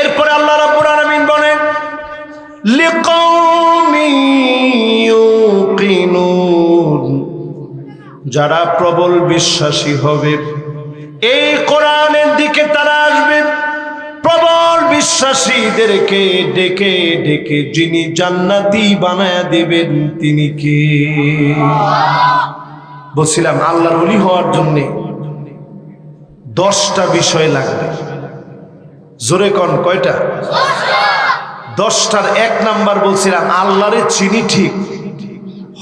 এরপরে আল্লাহ রাব্বুল আলামিন বলেন, লিকাউমি ইউকিনুন। যারা প্রবল বিশ্বাসী হবে এই কোরআনের দিকে তারা আসবে। প্রবল বিশ্বাসীদেরকে ডেকে ডেকে যিনি জান্নাতি বানায়া দিবেন তিনি কে? বলছিলাম আল্লাহর ওলি হওয়ার জন্য 10টা বিষয় লাগবে। জোরে কোন কয়টা? 10টার 1 নাম্বার বলছিলাম আল্লাহরে চিনি ঠিক,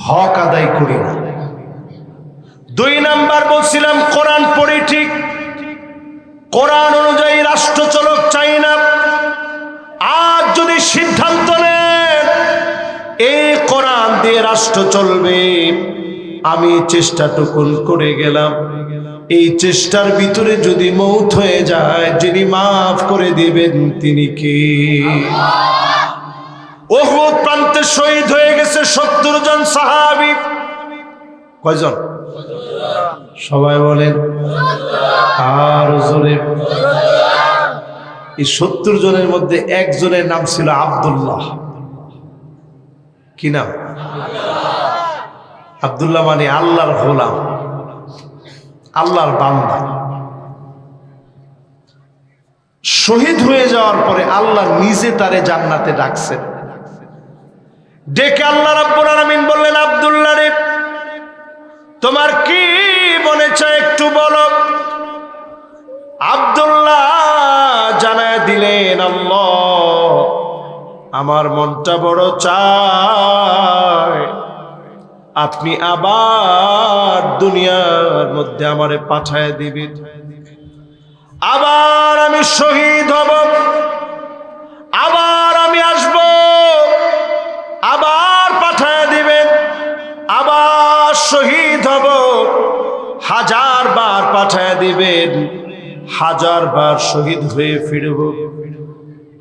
হক আদায় করি না। 2 নাম্বার বলছিলাম কোরআন পড়ি ঠিক, কোরআন অনুযায়ী রাষ্ট্র চলক চাই না। আজ যদি সিদ্ধান্ত নেন এই কোরআন দিয়ে রাষ্ট্র চলবে, আমি চেষ্টাটুকুন করে গেলাম, এই চেষ্টার ভিতরে যদি মৌত হয়ে যায় যিনি মাফ করে দিবেন তিনি কে? উহুদ প্রান্তে শহীদ হয়ে গেছে 70 জন সাহাবী। কয়জন? সবাই বলেন আর জোরে। এই 70 জনের মধ্যে একজনের নাম ছিল আব্দুল্লাহ। কি নাম? আব্দুল্লাহ মানে আল্লাহর গোলাম, আল্লাহর বান্দা। শহীদ হয়ে যাওয়ার পরে আল্লাহ নিজে তারে জান্নাতে ডাকছেন। ডেকে আল্লাহ রাব্বুল আলামিন বললেন, আব্দুল্লাহ রে, তোমার কি মনে চায় একটু বলো। আব্দুল্লাহ জানায় দিলেন, আল্লাহ আমার মনটা বড় চায় আপনি আবার দুনিয়ার মধ্যে আমারে পাঠায় দিবেন, আবার আমি শহীদ হব, আবার আমি আসব, আবার পাঠায় দিবেন, আবার শহীদ হব, 1000 বার পাঠায় দিবেন, 1000 বার শহীদ হয়ে ফিরব।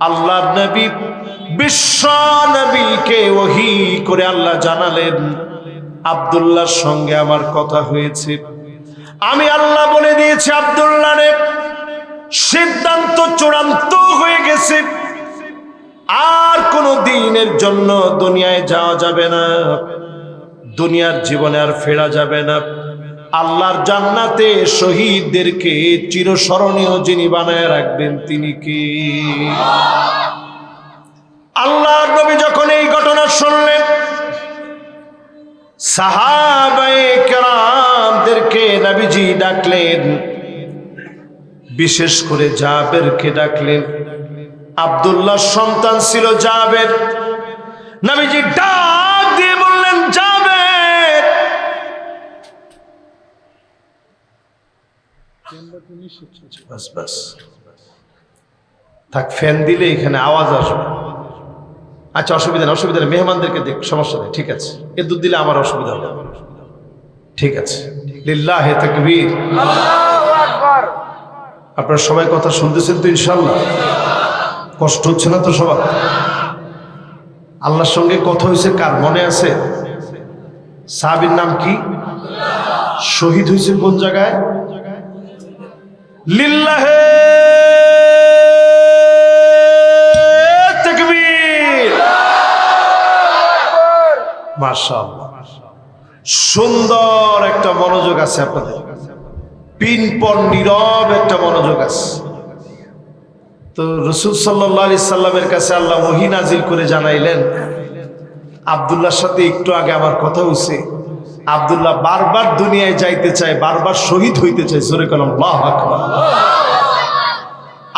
আল্লাহর নবী বিশ্ব নবীকে ওহী করে আল্লাহ জানালেন, আব্দুল্লাহর সঙ্গে আমার কথা হয়েছে, আমি আল্লাহ বলে দিয়েছি আব্দুল্লাহ রে, সিদ্ধান্ত চূড়ান্ত হয়ে গেছে, আর কোনো দিনের জন্য দুনিয়ায় যাওয়া যাবে না, দুনিয়ার জীবনে আর ফেরা যাবে না। আল্লাহর জান্নাতে শহীদদেরকে চিরস্মরণীয় যিনি বানায় রাখবেন তিনি কি? আল্লাহর নবী যখন এই ঘটনা শুনলেন, সাহাবায়ে কেরামদেরকে নবীজি ডাকলেন, বিশেষ করে জাবেরকে ডাকলেন। আব্দুল্লাহর সন্তান ছিল জাবের। নবীজি ডাক দিয়ে বললেন, জাবের, বাস বাস থাক, ফ্যান দিলে এখানে আওয়াজ আসবে। আচ্ছা অসুবিধা নেই, অসুবিধা নেই, মেহমানদেরকে দেখ, সমস্যা নেই, ঠিক আছে। এ দুধ দিলে আমার অসুবিধা হবে, ঠিক আছে। লিল্লাহে তাকবীর, আল্লাহু আকবার। আপনারা সবাই কথা শুনতেছেন তো ইনশাআল্লাহ? কষ্ট হচ্ছে না তো সবার? আল্লাহর সঙ্গে কথা হয়েছে কার মনে আছে? সাহাবীর নাম কি? শহীদ হয়েছে কোন জায়গায়? লিল্লাহে তাকবীর, মাশাআল্লাহ। সুন্দর একটা মনোযোগ আছে আপনাদের, পিনপন নীরব একটা মনোযোগ আছে। তো রাসূল সাল্লাল্লাহু আলাইহি সাল্লামের কাছে আল্লাহ ওহী নাজিল করে জানাইলেন, আব্দুল্লাহর সাথে একটু আগে আমার কথা হয়েছে, আব্দুল্লাহ বারবার দুনিয়ায় যাইতে চায়, বারবার শহীদ হইতে চায়। জোরে বলেন আল্লাহু আকবার।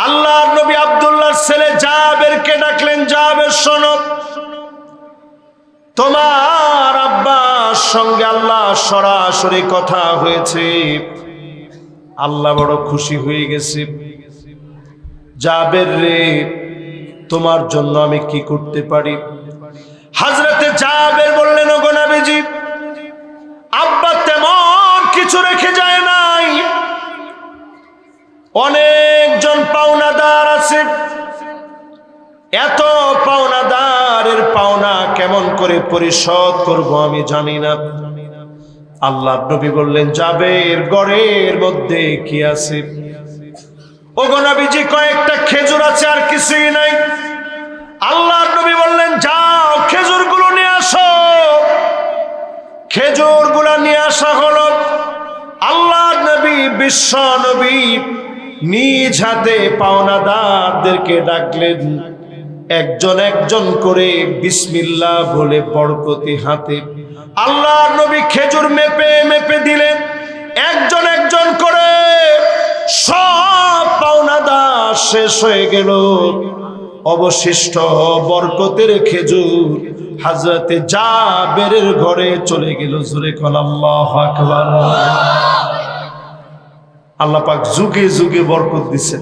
আল্লাহর নবী আব্দুল্লাহর ছেলে জাবেরকে ডাকলেন, জাবের শোনো, তোমার আব্বার সঙ্গে আল্লাহ সরাসরি কথা হয়েছে, আল্লাহ বড় খুশি হয়ে গেছে। জাবের রে, তোমার জন্য আমি কি করতে পারি? হযরতে জাবের বললেন, ওগো নবীজি, আব্বা তেমন কিছু রেখে যায় নাই, অনেকজন পাওনাদার আছে, এত পাওনাদারের পাওনা কেমন করে পরিশোধ করব আমি জানি না। আল্লাহ নবী বললেন, জাবের ঘরের মধ্যে কি আছে? ওগো নবীজি, কয়েকটা খেজুর আছে, আর কিছুই নাই। আল্লাহর নবী বললেন, যাও খেজুরগুলো নিয়ে আসো। খেজুরগুলো নিয়ে আসা হলো। বিশ্ব নবী নিজ হাতে পাওনাদারদেরকে ডাকলেন, একজন একজন করে বিসমিল্লাহ বলে বরকতি হাতে আল্লাহর নবী খেজুর মেপে মেপে দিলেন। একজন একজন করে সব পাওনাদার শেষ হয়ে গেল। অবশিষ্ট বরকতের খেজুর হযরতে জাবেরের ঘরে চলে গেল। জোরে কোন আল্লাহু আকবার। আল্লাহ পাক যুগে যুগে বরকত দিচ্ছেন।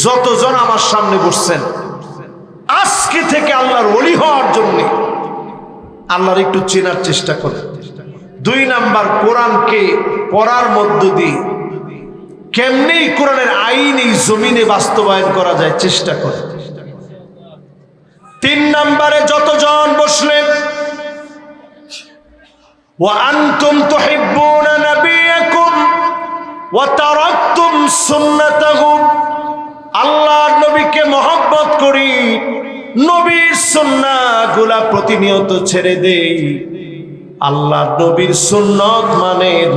যতজন আমার সামনে বসছেন আজকে থেকে আল্লাহর ওলি হওয়ার জন্য আল্লাহর একটু চেনার চেষ্টা করেন। 2 নাম্বার, কোরআনকে পড়ার মধ্য দিয়ে কেমনি কোরআনের আইন এই জমিনে বাস্তবায়ন করা যায় চেষ্টা করেন। 3 নাম্বারে, যতজন বসলেন ওয়া আনতুম তুহিব্বুনা নাবিয়াকুম ওয়া তারাকতুম সুন্নাতাহু, আল্লাহর নবীকে মহব্বত করি, নবীর সুন্নাহগুলা প্রতিনিয়ত ছেড়ে দেই। আল্লাহর নবীর সুন্নত মানেন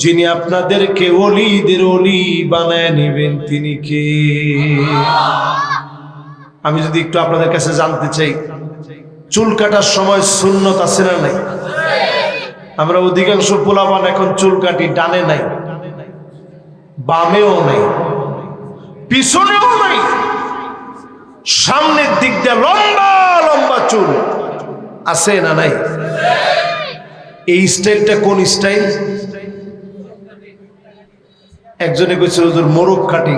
যিনি আপনাদেরকে ওলিদের ওলি বানায় নেবেন তিনি কে? আমি যদি একটু আপনাদের কাছে জানতে চাই, চুল কাটার সময় সুন্নত আছে না নাই? আমরা অধিকাংশ পোলাপান এখন চুল কাটি ডানে নাই, বামেও নাই, পিছনেও নাই, সামনের দিক দিয়ে লম্বা লম্বা চুল আছে না নাই? এই স্টাইলটা কোন স্টাইল? একজনে কইছে হুজুর মোরগ কাটিং,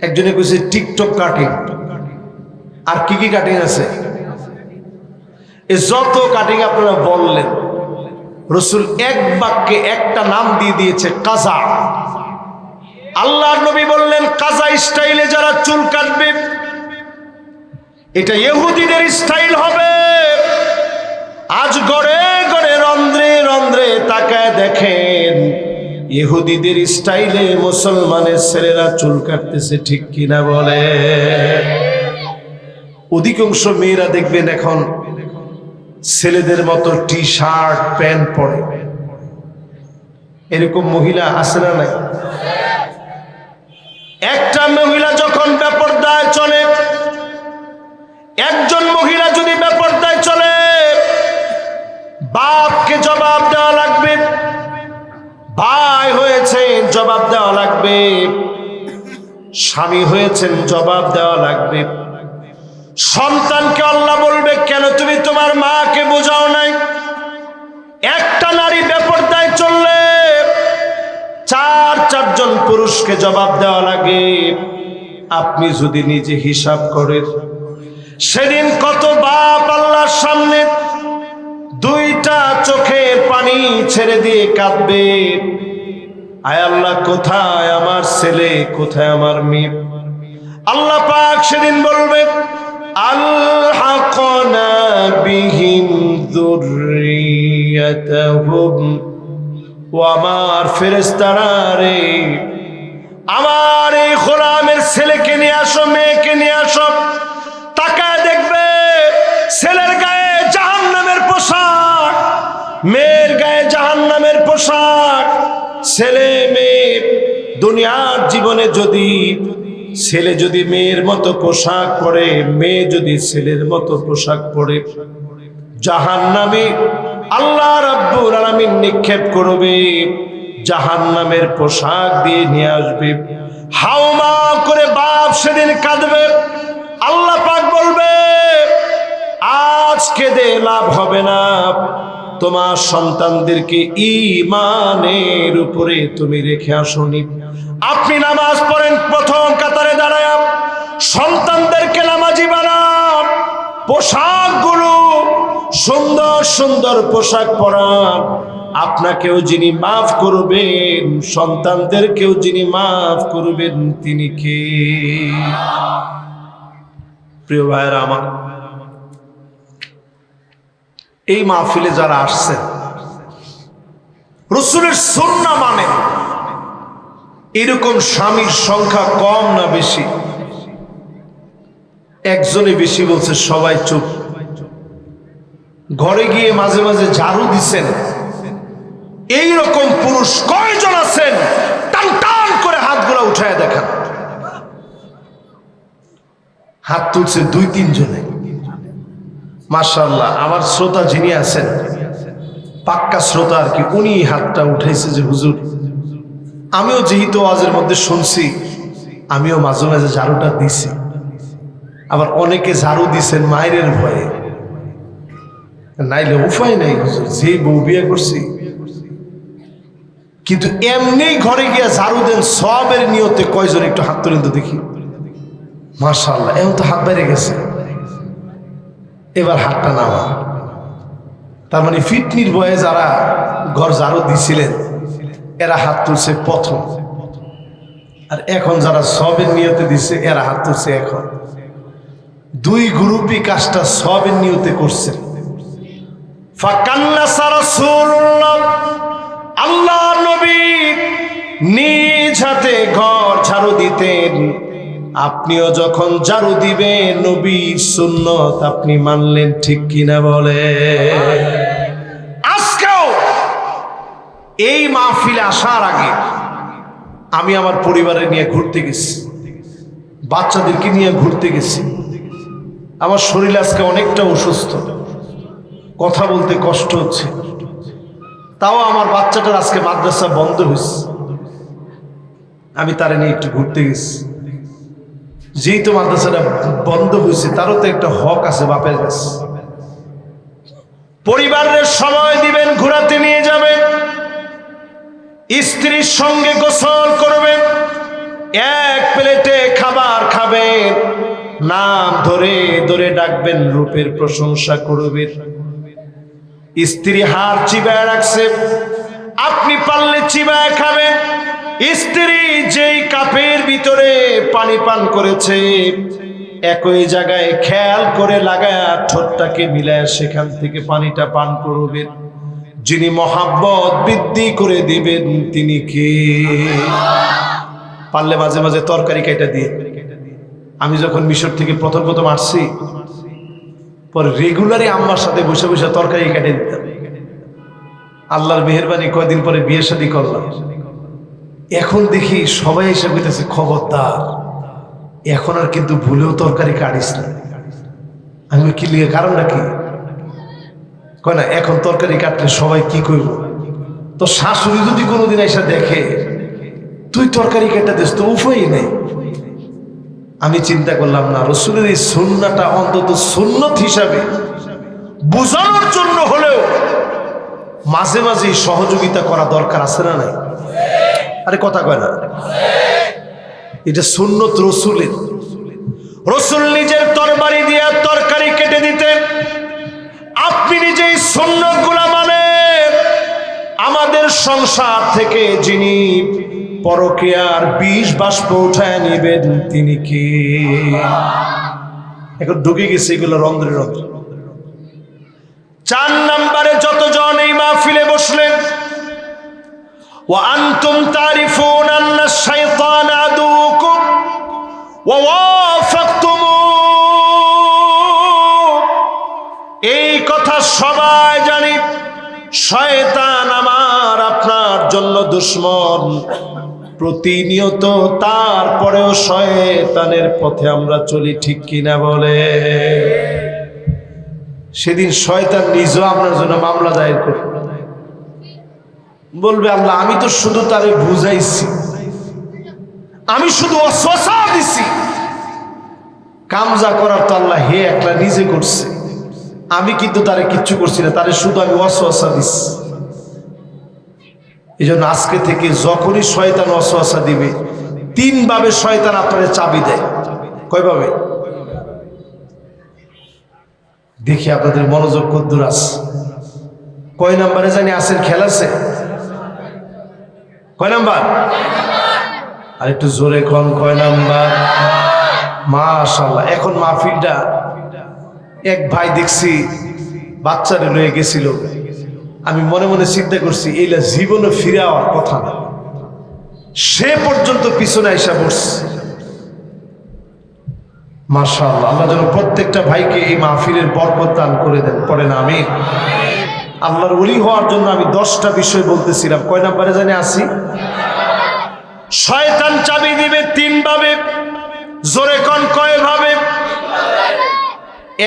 একজনে কইছে টিকটক কাটিং, আর কি কি কাটিং আছে? এই যত কাটিং আপনারা বললেন, রাসূল এক বাক্যে একটা নাম দিয়ে দিয়েছে, কাজা। আল্লাহর নবী বললেন কাজা স্টাইলে যারা চুল কাটবে এটা ইহুদিদের স্টাইল হবে। আজ গড়ে গড়ে রন্ধ্রে রন্ধ্রে তাকায় দেখেন ইহুদিদের স্টাইলে মুসলমানের ছেলেরা চুল কাটতেছে, ঠিক কিনা বলে? অধিকাংশ মেয়েরা দেখবেন এখন ছেলেদের মতো টি শার্ট প্যান্ট পরে। এরকম মহিলা আছে না নাই? একটা মহিলা যখন বেপরদায় চলে, একজন মহিলা যদি বেপরদায় চলে, বাপকে জবাব দেওয়া লাগবে, ভাই হয়েছেন জবাব দেওয়া লাগবে, স্বামী হয়েছেন জবাব দেওয়া লাগবে। সন্তানকে আল্লাহ বলবে কেন তুমি তোমার মাকে বোঝাও নাই? একটা নারী বেপরদায় চললে 4-4 পুরুষকে জবাব দেওয়া লাগে। আপনি যদি নিজে হিসাব করেন সেদিন কত বাপ আল্লাহর সামনে 2টা চোখের পানি ছেড়ে দিয়ে কাঁদবে, আয় আল্লাহ কোথায় আমার ছেলে, কোথায় আমার মেয়ে? আল্লাহ পাক সেদিন বলবে আলহাকনা বিহিম যুররিয়াতাহুম, ও আমার ফেরেশতারা রে, আমার এই গোলামের ছেলেকে নিয়ে আসো, মেয়েকে নিয়ে আসো। তাকায় দেখবে ছেলের গায়ে জাহান্নামের পোশাক, মেয়ের গায়ে জাহান্নামের পোশাক। ছেলে মেয়ে দুনিয়ার জীবনে যদি ছেলে যদি মেয়ের মতো পোশাক পরে, মেয়ে যদি ছেলের মতো পোশাক পরে, জাহান্নামে আল্লাহ রাব্বুল আলামিন নিক্ষেপ করবে, জাহান্নামের পোশাক দিয়ে নিয়ে আসবে। হাওমা করে বাপ সেদিন কাঁদবে। আল্লাহ পাক বলবে আজ কেঁদে লাভ হবে না, তোমার সন্তানদেরকে ঈমানের উপরে তুমি রেখে আসনি। আপনি নামাজ পড়েন, প্রথম কাতারে দাঁড়ায় সন্তানদেরকে নামাজি বানান, পোশাকগুলো সুন্দর সুন্দর পোশাক পরান। আপনাকেও যিনি মাফ করবেন, সন্তানদেরকেও যিনি মাফ করবেন তিনি কে? প্রিয় ভাইরা আমার, এই মাহফিলে যারা আসছেন রাসূলের সুন্নাহ মানে এরকম স্বামীর সংখ্যা কম না বেশি? একজনে বেশি বলছে, সবাই চুপ। ঘরে গিয়ে মাঝে মাঝে ঝাড়ু দিছেন, এই রকম পুরুষ কয়জন আছেন? টান টান করে হাতগুলো উঠায় দেখান। হাত তুলছে 2-3 জনে। মাশাআল্লাহ, আমার শ্রোতা যিনি আছেন, পাক্কা শ্রোতা আর কি, উনি হাতটা উঠাইছে যে হুজুর, আমিও যেহেতু ওয়াজের মধ্যে শুনছি, আমিও মাঝে মাঝে ঝাড়ুটা দিছি। আবার অনেকে ঝাড়ু দিছেন মায়ের ভয়ে, নাইলে উপায় নাই হুজুর, যে বউ বিয়ে করছি। কিন্তু এমনি ঘরে গিয়া ঝাড়ু দেন সবের নিয়তে কয়জন একটু হাত তুলেন তো দেখি। মাশাআল্লাহ, এখন তো হাত বেড়ে গেছে। এবার হাতটা নামা। তার মানে ফিটনির বয়ে যারা ঘর ঝাড়ু দিছিলেন এরা হাত তুলছে প্রথম, আর এখন যারা সবের নিয়তে দিছে এরা হাত তুলছে এখন। 2 গ্রুপই কাজটা সবের নিয়তে করছে। ফাকান্নাসা রাসূলুল্লাহ, আল্লাহ নবী নিজ হাতে ঘর ঝাড়ু দিতেন। আপনিও যখন ঝাড়ু দিবেন নবীর সুন্নত আপনি মানলেন, ঠিক কিনা বলে? আজকেও এই মাহফিলে আসার আগে আমি আমার পরিবারের নিয়ে ঘুরতে গেছি, বাচ্চাদেরকে নিয়ে ঘুরতে গেছি। আমার শরীর আজকে অনেকটা অসুস্থ, কথা বলতে কষ্ট হচ্ছে। তাও আমার বাচ্চাটার আজকে মাদ্রাসা বন্ধ হয়েছে, আমি তারে নিয়ে একটু ঘুরতে গেছি। যেহেতু মাদ্রাসাটা বন্ধ হয়েছে তারও তো একটা হক আছে বাপের কাছে। পরিবারের সময় দিবেন, ঘোরাতে নিয়ে যাবেন, স্ত্রীর সঙ্গে গোসল করবেন, এক প্লেটে খাবার খাবেন, নাম ধরে ধরে ডাকবেন, রূপের প্রশংসা করবেন। স্ত্রী হাড় চিবায় রাখছে, আপনি পারলে চিবায় খাবেন। স্ত্রী যেই কাপের ভিতরে পানি পান করেছে একই জায়গায় খেয়াল করে লাগায়া ঠোঁটটাকে মিলায় সেখান থেকে পানিটা পান করবেন। যিনি মহাব্বত বৃদ্ধি করে দিবেন তিনি কে? পারলে মাঝে মাঝে তরকারি কেটে দিয়ে। আমি যখন মিশর থেকে প্রথম আসছি, পরে রেগুলারই আম্মার সাথে বসে বসে তরকারি কেটে দিতাম। আল্লাহর মেহেরবানি কয়দিন পরে বিয়ে শাদী করলাম। এখন দেখি সবাই এসে বলতেছে খবরদার, এখন আর কিন্তু ভুলেও তরকারি কাটিস না। আমি কি লিখে কারণটা কি কয় না, এখন তরকারি কাটলে সবাই কি করব? তো শাশুড়ি যদি কোনোদিন এসে দেখে তুই তরকারি কেটে দিস তো উপায় নেই। আমি চিন্তা করলাম না, রসুলের এই সুন্নাহটা অন্তত সুন্নত হিসাবে বোঝানোর জন্য হলেও মাঝে মাঝে সহযোগিতা করা দরকার আছে না নাই? আরে কথা কয় না, এটা সুন্নত রসুলের। রসুল নিজের তরবারি দিয়ে তরকারি কেটে দিতেন। আপনি নিজেই সুন্নত গুলা মানে আমাদের সংসার থেকে যিনি পরকীয়ার বিষ বাষ্প উঠায় নিবেন তিনি কি? এখন ঢুকে গেছে এগুলো রন্ধ্রে রন্ধ্রে। 4 নম্বরে যতজন এই মাহফিলে বসলেন, ওয়া আনতুম তারিফুন আন্না শাইতান আদুকুম ওয়া ওয়াফাকতুম, এই কথা সবাই জানি, শয়তান আমার আপনার জন্য দুশমন প্রতিনিয়ত। তারপরেও শয়তানের পথে আমরা চলি, ঠিক কিনা বলে? সেদিন শয়তান নিজেও আপনার জন্য মামলা দায়ের করবে, বলবে আল্লাহ আমি তো শুধু তারে বুঝাইছি, আমি শুধু ওয়াসওয়াসা দিছি, কামজা করার তো আল্লাহ হে একলা নিজে করছে, আমি কিন্তু তারে কিচ্ছু করছি না, তারে শুধু আমি ওয়াসওয়াসা দিছি। এই জন্য আজকে থেকে যখনই শয়তান ওয়াসওয়াসা দিবে 3 ভাবে শয়তান আপনারে চাবি দেয়। কয়ভাবে? দেখি আপনাদের মনোযোগ কদ্দুর আছে। কয় নাম্বারে জানি আসের খেল আছে? কয় নাম্বার? আর একটু জোরে কোন, কয় নাম্বার? মাশাআল্লাহ। এখন মাহফিলটা এক ভাই দেখছি বাচ্চারে লয়ে গেছিল, আমি মনে মনে চিন্তা করছি এইটা জীবনে ফিরে আওয়ার কথা না, সে পর্যন্ত পিছনে আইসা বসছে। মাশাআল্লাহ, আল্লাহ যেন প্রত্যেকটা ভাইকে এই মাহফিলের বরকত দান করে দেন, পড়েন আমিন। আল্লাহর ওলি হওয়ার জন্য আমি 10টা বিষয় বলতেছিলাম। কয় নাম্বারে জানি আছি? শয়তান চাবি দিবে 3 ভাবে। জোরে কোন কয় ভাবে?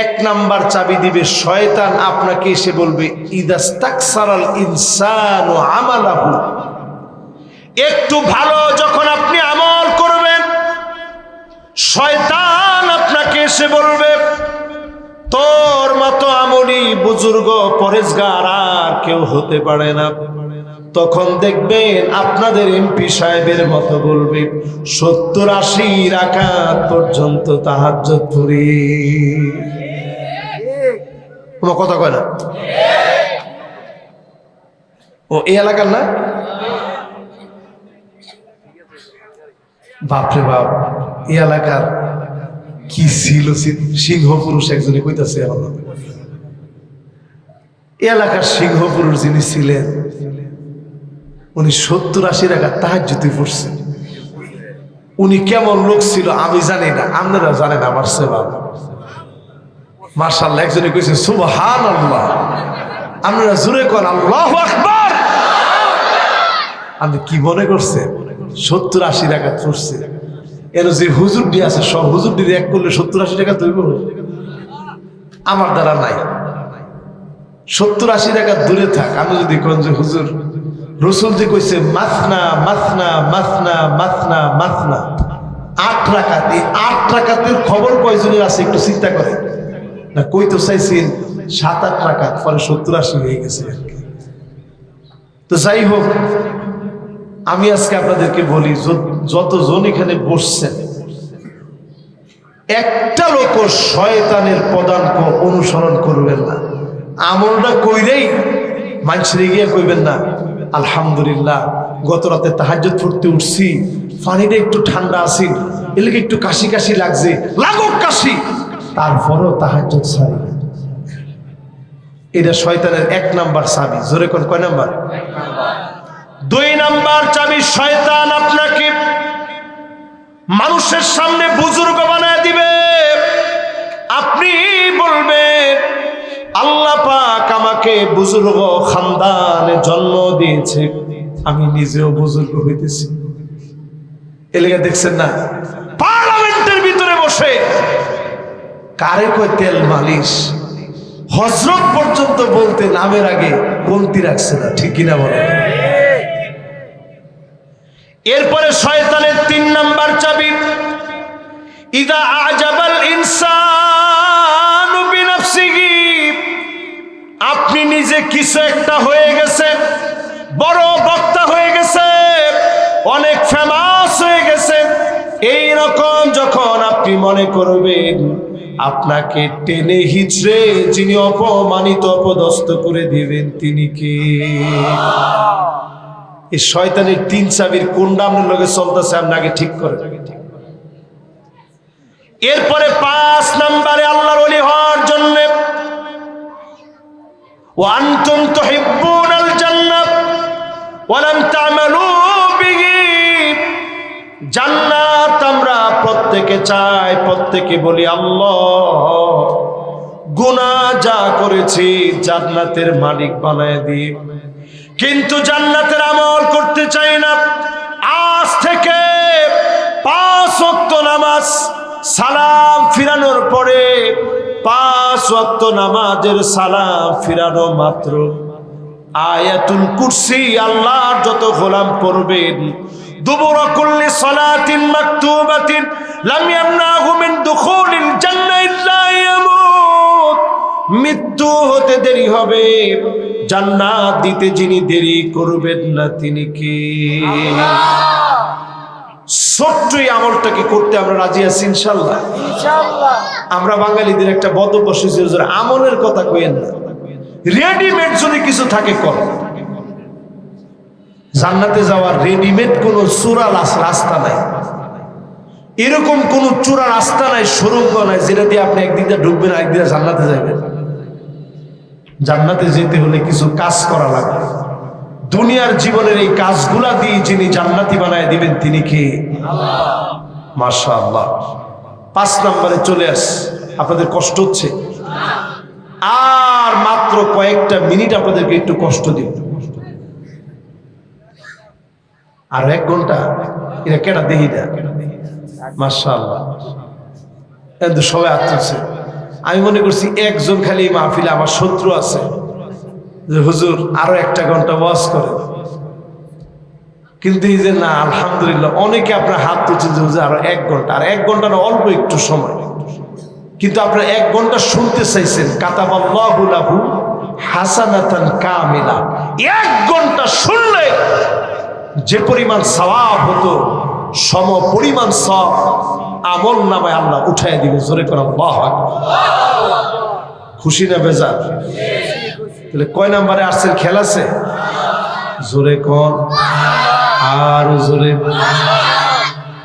1 নাম্বার চাবি দিবে শয়তান আপনাকে এসে বলবে ইদাস্তাকসারাল ইনসানু আমালাহু, একটু ভালো যখন আপনি আমল করবেন শয়তান আপনাকে এসে বলবে তোর মতো আমলি বুজুর্গ পরেজগার আর কেউ হতে পারে না। তখন দেখবেন আপনাদের এমপি সাহেবের মতো বলবে 70-80 রাকাত পর্যন্ত তাহাজ্জুদ পড়ি। কোনো কথা কয় না? ও এই এলাকার না? বাপরে বাপ, এই এলাকার কি ছিল সিংহ পুরুষ একজনে কইতাছে। এলাকার সিংহ পুরুষ যিনি ছিলেন উনি 70-80 রাকাত তাহাজ্জুদই পড়ছেন। উনি কেমন লোক ছিল আমি জানি না, আপনারা জানেন আমার সেবা। মাশাআল্লাহ, একজনে কইছে সুবহানাল্লাহ। আপনারা জোরে কোন আল্লাহু আকবার। আপনি কি মনে করছেন 70-80 রাকাত পড়ছে? এর যে হুজুর দিয়ে আছে সব হুজুর দিয়ে এক করলে 70-80 টাকা তৈরি আমার দ্বারা নাই। 70-80 টাকা দূরে থাক। আমি যদি কোন যে হুজুর রসুল যে কইছে মাসনা মাসনা মাসনা মাসনা মাসনা 8 রাকাত, এই 8 রাকাতের খবর কয়জনের আছে একটু চিন্তা করে না? কই তো চাইছেন 7-8 রাকাত, পরে 70-80 হয়ে গেছে আর কি। তো যাই হোক, আমি আজকে আপনাদেরকে বলি যতজন এখানে বসছেন একটা লোক শয়তানের পদাঙ্ক অনুসরণ করবেন না। আমলটা কইরেই মানুষের গিয়ে কইবেন না আলহামদুলিল্লাহ গত রাতে তাহাজ্জুদ পড়তে উঠছি, পানিটা একটু ঠান্ডা আছিল, এলাকা একটু কাশি কাশি লাগছে, লাগুক কাশি, তারপরও তাহাজ্জুদ ছাড়ি। এটা শয়তানের 1 নাম্বার চাবি। জোরে কোন কয় নাম্বার? 2 নাম্বার চাবি, শয়তান আপনাকে মানুষের সামনে বুজুর্গ বানায় দিবে। আপনি বলবেন আল্লাহ পাক আমাকে বুজুর্গ খানদানে জন্ম দিয়েছে, আমি নিজেও বুজুর্গ হইতেছি। এলাকা দেখছেন না পার্লামেন্টের ভিতরে বসে কারে কয় তেল মালিশ, হযরত পর্যন্ত বলতে নামের আগে গলতি রাখছে না, ঠিক কিনা বলে? এরপরে শয়তানের 3 নাম্বার চাবি, ইদা আজাবাল ইনসানু বিনাফসিহি, আপনি নিজে কিছু একটা হয়ে গেছে, বড় বক্তা হয়ে গেছে, অনেক ফেমাস হয়ে গেছে, এই রকম যখন আপনি মনে করবেন আপনাকে টেনে হিচড়ে যিনি অপমানিত অপদস্থ করে দিবেন তিনি কে? এই শয়তানের 3 চাবির কোনটা আপনার লগে চলতেছে আপনি আগে ঠিক করেন। এরপরে 5 নম্বরে আল্লাহর ওলি হওয়ার জন্য ওয়া আনতুম তুহিব্বুনাল জান্নাত ওয়া লাম তা'মালু বিহি, জান্নাত আমরা প্রত্যেকে চাই, প্রত্যেকে বলি আল্লাহ গুনাহ যা করেছি জান্নাতের মালিক বানায় দিই, কিন্তু জান্নাতের আমল করতে চাই না। আজ থেকে 5 ওয়াক্ত নামাজ সালাম ফিরানোর পরে 5 ওয়াক্ত নামাজের সালাম ফিরানো মাত্র আয়াতুল কুরসি আল্লাহর যত গোলাম পড়বেন, দুবুরা কুল্লি সালাতিন মাকতুবাতিন লাম ইয়ামনাহু মিন দুখুলিল জান্নাহ ইল্লা ইয়ামুত, মৃত্যু হতে দেরি হবে, জান্নাত দিতে যিনি দেরি করবেন না তিনি কে? ছোট্ট এই আমলটাকে করতে আমরা রাজি আছি ইনশাআল্লাহ। আমরা বাঙালিদের একটা বদ অভ্যাস আছে, আমলের কথা কইেন না, রেডিমেড যদি কিছু থাকে কর। জান্নাতে যাওয়ার রেডিমেড কোনো চূড়া রাস্তা নাই, এরকম কোন চূড়া রাস্তা নাই, সুড়ঙ্গ নাই যেটা দিয়ে আপনি একদিক দিয়ে ঢুকবেন আরেকদিক দিয়ে জান্নাতে যাবেন। জান্নাতে যেতে হলে কিছু কাজ করা লাগবে। দুনিয়ার জীবনের এই কাজগুলা দিয়ে যিনি জান্নাতি বানায় দিবেন তিনি কে? আল্লাহ। মাশাআল্লাহ। 5 নম্বরে চলে আস। আপনাদের কষ্ট হচ্ছে? আর মাত্র কয়েকটা মিনিট আপনাদেরকে একটু কষ্ট দিব, আর 1 ঘন্টা এটা কেটা দেখি না। মাশাআল্লাহ, কিন্তু সবাই আসছে। আমি মনে করছি একজন খালি মাহফিলে আমার শত্রু আছে যে হুজুর আরো 1 ঘন্টা ওয়াজ করে, কিন্তু এই যে না, আলহামদুলিল্লাহ অনেকে আপনার হাত তুলছেন যে হুজুর আরো 1 ঘন্টা, আর 1 ঘন্টা না অল্প একটু সময়, কিন্তু আপনারা 1 ঘন্টা শুনতে চাইছেন। কাতাবাল্লাহু লাহু হাসানাতান কামিলা, 1 ঘন্টা শুনলে যে পরিমাণ সওয়াব হতো সম পরিমাণ সওয়াব আমল নামায় আল্লাহ উঠায় দিবে। জোরে করে আল্লাহু আকবার। খুশি না বেজার? তাহলে কয় নাম্বারে আসছেন? খেল আছে? জোরে কোন, আর জোরে।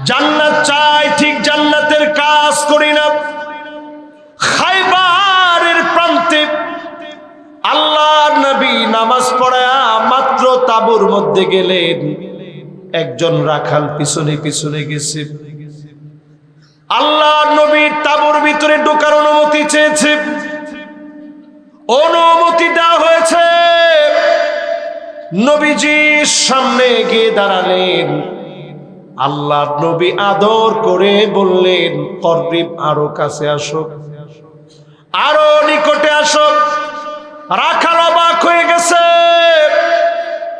জান্নাত চাই, ঠিক জান্নাতের কাজ করি না। খায়বারের প্রান্তে আল্লাহর নবী নামাজ পড়া মাত্র তাঁবুর মধ্যে গেলেন, একজন রাখাল পিছনে পিছনে গেছে। আল্লাহর নবীর তাঁবুর ভিতরে ঢোকার অনুমতি চেয়েছে, অনুমতি দেওয়া হয়েছে। নবীজির সামনে গিয়ে দাঁড়ালেন। আল্লাহর নবী আদর করে বললেন, করিব, আরো কাছে আসো, আরো নিকটে আসো। রাখাল অবাক হয়ে গেছে,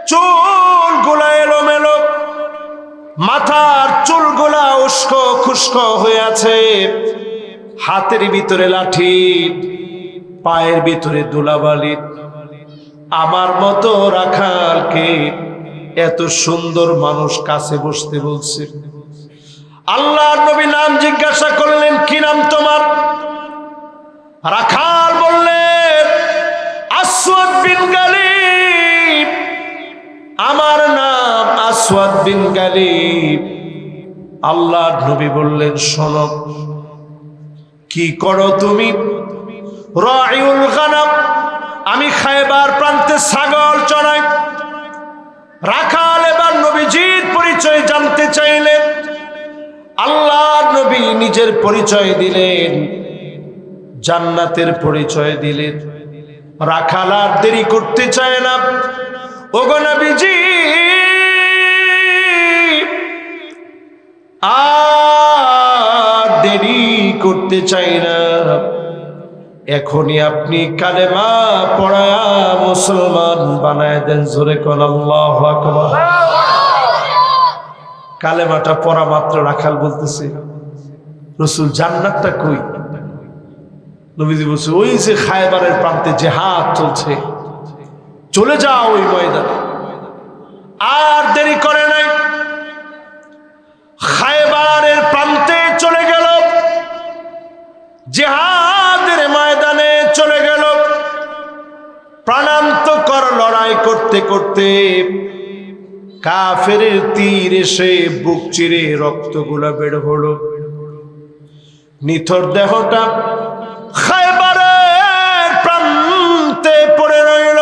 চুলগুলা এলোমেলো, মাথার চুলগুলা উস্কো খুস্কো হয়ে আছে, হাতের ভিতরে লাঠি, পায়ের ভিতরে ধুলাবালি। আমার মতো রাখালকে এত সুন্দর মানুষ কাছে বসতে বলছে। আল্লাহর নবী নাম জিজ্ঞাসা করলেন, কি নাম তোমার? রাখাল বললেন, আসওয়াদ বিন গালিব। আমার নাম আসওয়াদ বিন গালিব। আল্লাহর নবী বললেন, শোনো, কি করো তুমি? রাইউল গানাম, আমি খায়বার প্রান্তে ছাগল চড়াই। রাখাল এবার নবীজির পরিচয় জানতে চাইলেন। আল্লাহর নবী নিজের পরিচয় দিলেন, জান্নাতের পরিচয় দিলেন। রাখাল আর দেরি করতে চায় না। ওগো নবীজি, আর দেরি করতে চাই না, এখনই আপনি কালেমা পড়া মুসলমান বানায় দেন। জোরে কোন আল্লাহু আকবার। কালেমাটা পড়া মাত্র রাখাল বলতেছে, রাসূল জান্নাতটা কই? নবীজি বলছে, ওই যে খায়বারের প্রান্তে জিহাদ চলছে, চলে যাও ওই ময়দানে। আর দেরি করে নাই, খায়বারের প্রান্তে চলে গেল, জিহাদের ময়দানে চলে গেল। প্রাণান্তকর লড়াই করতে করতে কাফেরের তীর এসে বুক চিরে রক্তগুলো বের হলো। নিথর দেহটা খায়বারের প্রান্তে পড়ে রইল।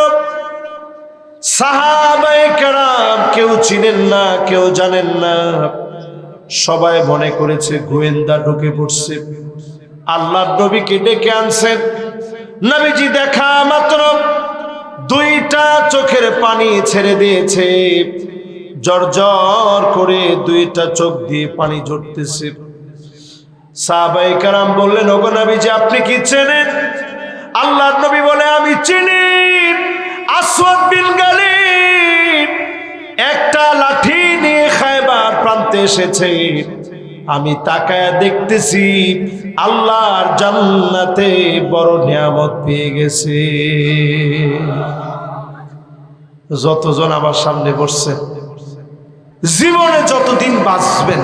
সাহাবায়ে কেরাম কেউ চিনেন না, কেউ জানেন না, সবাই মনে করেছে গোয়েন্দা ঢুকে পড়ছে। আল্লাহর নবীকে ডেকে আনছেন। নবীজি দেখা মাত্র 2টা চোখের পানি ছেড়ে দিয়েছে, জর্জর করে 2টা চোখ দিয়ে পানি ঝরতেছে। সাহাবায়ে কেরাম বললেন, ওগো নবীজি, আপনি কি চেনেন? আল্লাহর নবী বলে, আমি চিনি, আসওয়াদ বিন গালিব একটা লাঠি নিয়ে খায়বার প্রান্তে এসেছে। আমি তাকায়া দেখতেছি আল্লাহর জান্নাতে বড় নিয়ামত পেয়ে গেছে। যতজন আমার সামনে বসছে, জীবনে যতদিন বাঁচবেন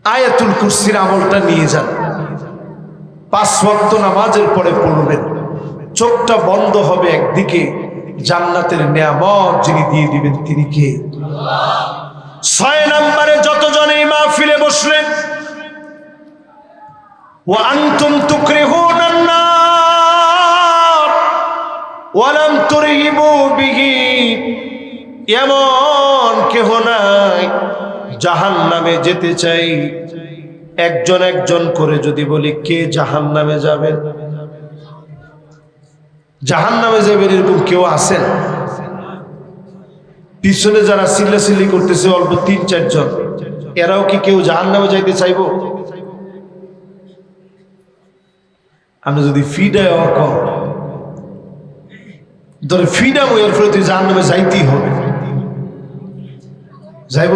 আয়াতুল কুরসির আমলটা নিয়ে যান। 5 ওয়াক্ত নামাজের পরে পড়বেন, চোখটা বন্ধ হবে, একদিকে জান্নাতের নিয়ামত যিনি দিয়ে দিবেন তিনি কে? আল্লাহ। 6 নম্বরে যতজন এই মাহফিলে বসলেন, ওয়া আনতুম তুকরিহুনান নার ওয়া লাম তুরহিবু বিহি, এমন কেহ নাই জাহান্নামে যেতে চাই। একজন একজন করে যদি বলি কে জাহান্নামে যাবেন, জাহান্নামে যাবেন এরকম কেউ আছেন? পিছনে যারা চিল্লাচিল্লি করতেছে অল্প 3-4 জন, এরাও কি কেউ জাহান্নামে যাইতে চাইব? আমি যদি ফিডায় কম ধরে ফিডাম এর ফলে তুই জাহান্নামে যাইতেই হবে, যাইব?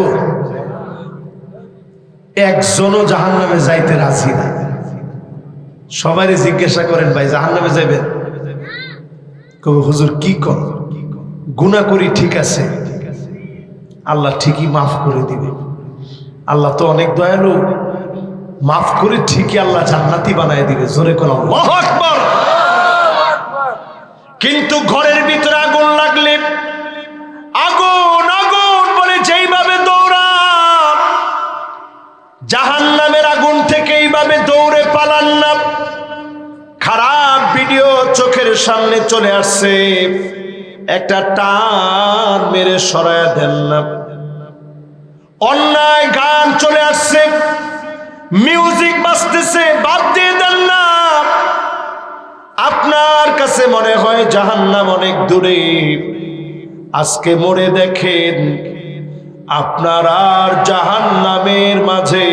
একজনও জাহান্নামে যাইতে রাজি না। সবাই জিজ্ঞাসা করেন, ভাই জাহান্নামে যাবেন? কবে হুজুর কি কর, গুনাহ করি ঠিক আছে, আল্লাহ ঠিকই মাফ করে দিবে। আল্লাহ তো অনেক দয়ালু, মাফ করে ঠিকই আল্লাহ জান্নাতি বানায় দিবে। জোরে কোন আল্লাহু আকবার। কিন্তু ঘরের ভিতরে আগুন লাগলে আগুন আগুন বলে যেইভাবে দৌড়ান, জাহান্নামের আগুন থেকে এইভাবে দৌড়ে পালান না। খারাপ ভিডিও চোখের সামনে চলে আসছে, একটা টান মেরে সরায়া দেন না। অন্যায় গান চলে আসছে, মিউজিক বাজতেছে, বাদ দিয়ে দেন না। আপনার কাছে মনে হয় জাহান্নাম অনেক দূরে, আজকে মরে দেখেন আপনার আর জাহান্নামের মাঝে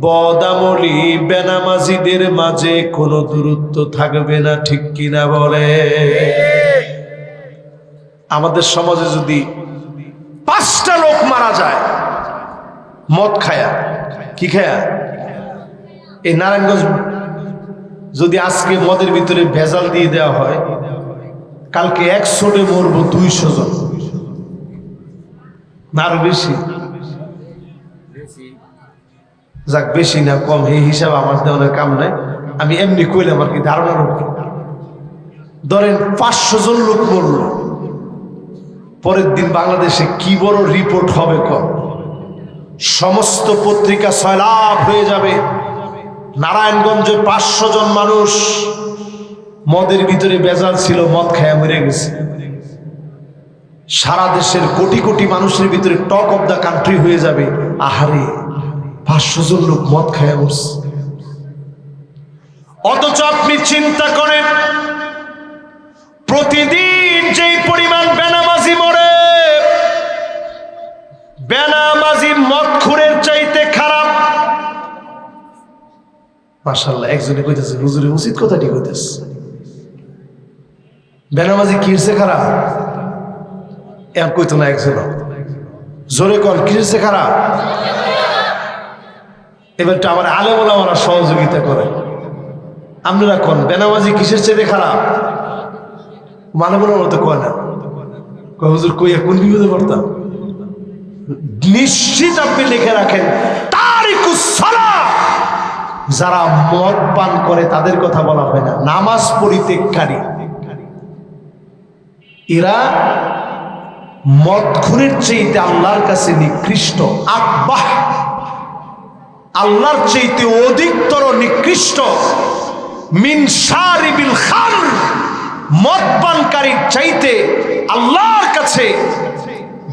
বদামলি বেনামাজিদের মাঝে কোনো দূরত্ব থাকবে না, ঠিক কিনা বলে? আমাদের সমাজে যদি 5টা লোক মারা যায় মদ খায়া, কি খায়া? এই নারায়ণগঞ্জ যদি আজকে মদের ভিতরে ভেজাল দিয়ে দেওয়া হয়, কালকে 100 মরবো 200 জন, না আরো বেশি? যাক, বেশি না কম এই হিসাব আমার দেওয়ার কাম নাই, আমি এমনি কইলাম আর কি, ধারণার উপর। ধরেন 500 জন লোক মরল, পরের দিন বাংলাদেশে কি বড় রিপোর্ট হবে কম? সমস্ত পত্রিকা সয়লাভ হয়ে যাবে। নারায়ণগঞ্জে 500 জন মানুষ মদের ভিতরে ভেজাল ছিল, মদ খায়া মরে গেছে। সারা দেশের কোটি কোটি মানুষের ভিতরে টক অফ দ্য কান্ট্রি হয়ে যাবে। আহারে, 500 জন লোক মদ খায়া মরছে। অথচ আপনি চিন্তা করেন, প্রতিদিন যেই পরিমাণ বেনামাজি মরে, বেনামাজি মদখুরের চাইতে খারাপ। মাশাআল্লাহ, একজনে কইতেছে হুজুরে উচিত কথাটি কইতেছে, বেনামাজি কিরছে খারাপ? এর কইতো না একজন, জোরে কর কিরছে খারাপ? এবারটা আমার আলেম ওলামারা সহযোগিতা করে। আপনারা কোন বেনামাজি কিসের চেয়ে খারাপ? মানে বলার মতো কয় না, কয় হুজুর কইয়া কোন বিপদে পড়তাম? নিশ্চিত আপনি লিখে রাখেন, তারিকুস সালাহ, যারা মদ পান করে তাদের কথা বলা হয় না, নামাজ পরিত্যাগকারী। এরা মদখুরের চাইতে আল্লাহর কাছে নিকৃষ্ট, আকবাহ, আল্লাহর চাইতে অধিকতর নিকৃষ্ট। মিন শারিবিল খামর, মদ পানকারীর চাইতে আল্লাহর কাছে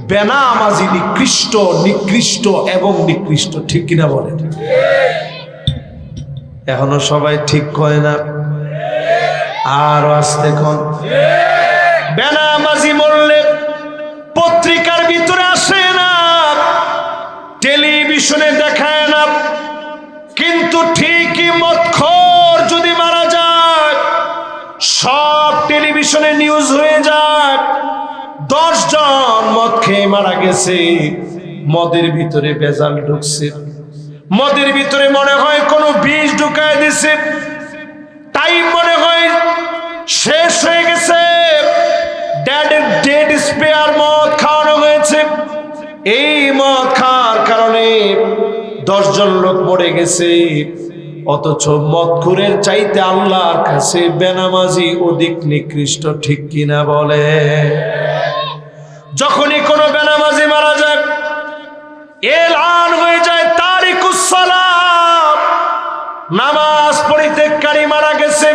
বেনামাজি নিকৃষ্ট, নিকৃষ্ট এবং নিকৃষ্ট, ঠিক কিনা বলেন? এখনো সবাই ঠিক কয় না? আর আসতে কোন বেনামাজি মরলে পত্রিকার ভিতরে আসে না, টেলিভিশনে দেখায় না, কিন্তু ঠিকই মদখোর যদি মারা যায় সব টেলিভিশনে নিউজ হয়ে যায়। 10 জন মদ খেয়ে মারা গেছে, মদের ভিতরে ভেজাল ঢুকছে, মদের ভিতরে মনে হয় কোনো বিষ ঢুকায় দিছে, টাইম মনে হয় শেষ হয়ে গেছে, ডেড স্পেয়ার মদ খাওয়ানো হয়েছে। এই মদ খাওয়ার কারণে 10 জন লোক মরে গেছে। অথচ মদখুরের চাইতে আল্লাহর কাছে বেনামাজি অধিক নিকৃষ্ট, ঠিক কিনা বলে? যখনই কোনো বেনামাজি মারা যায় এলান হয়ে যায় তারিকুস সালাহ, নামাজ পরিত্যাগকারী মারা গেছে।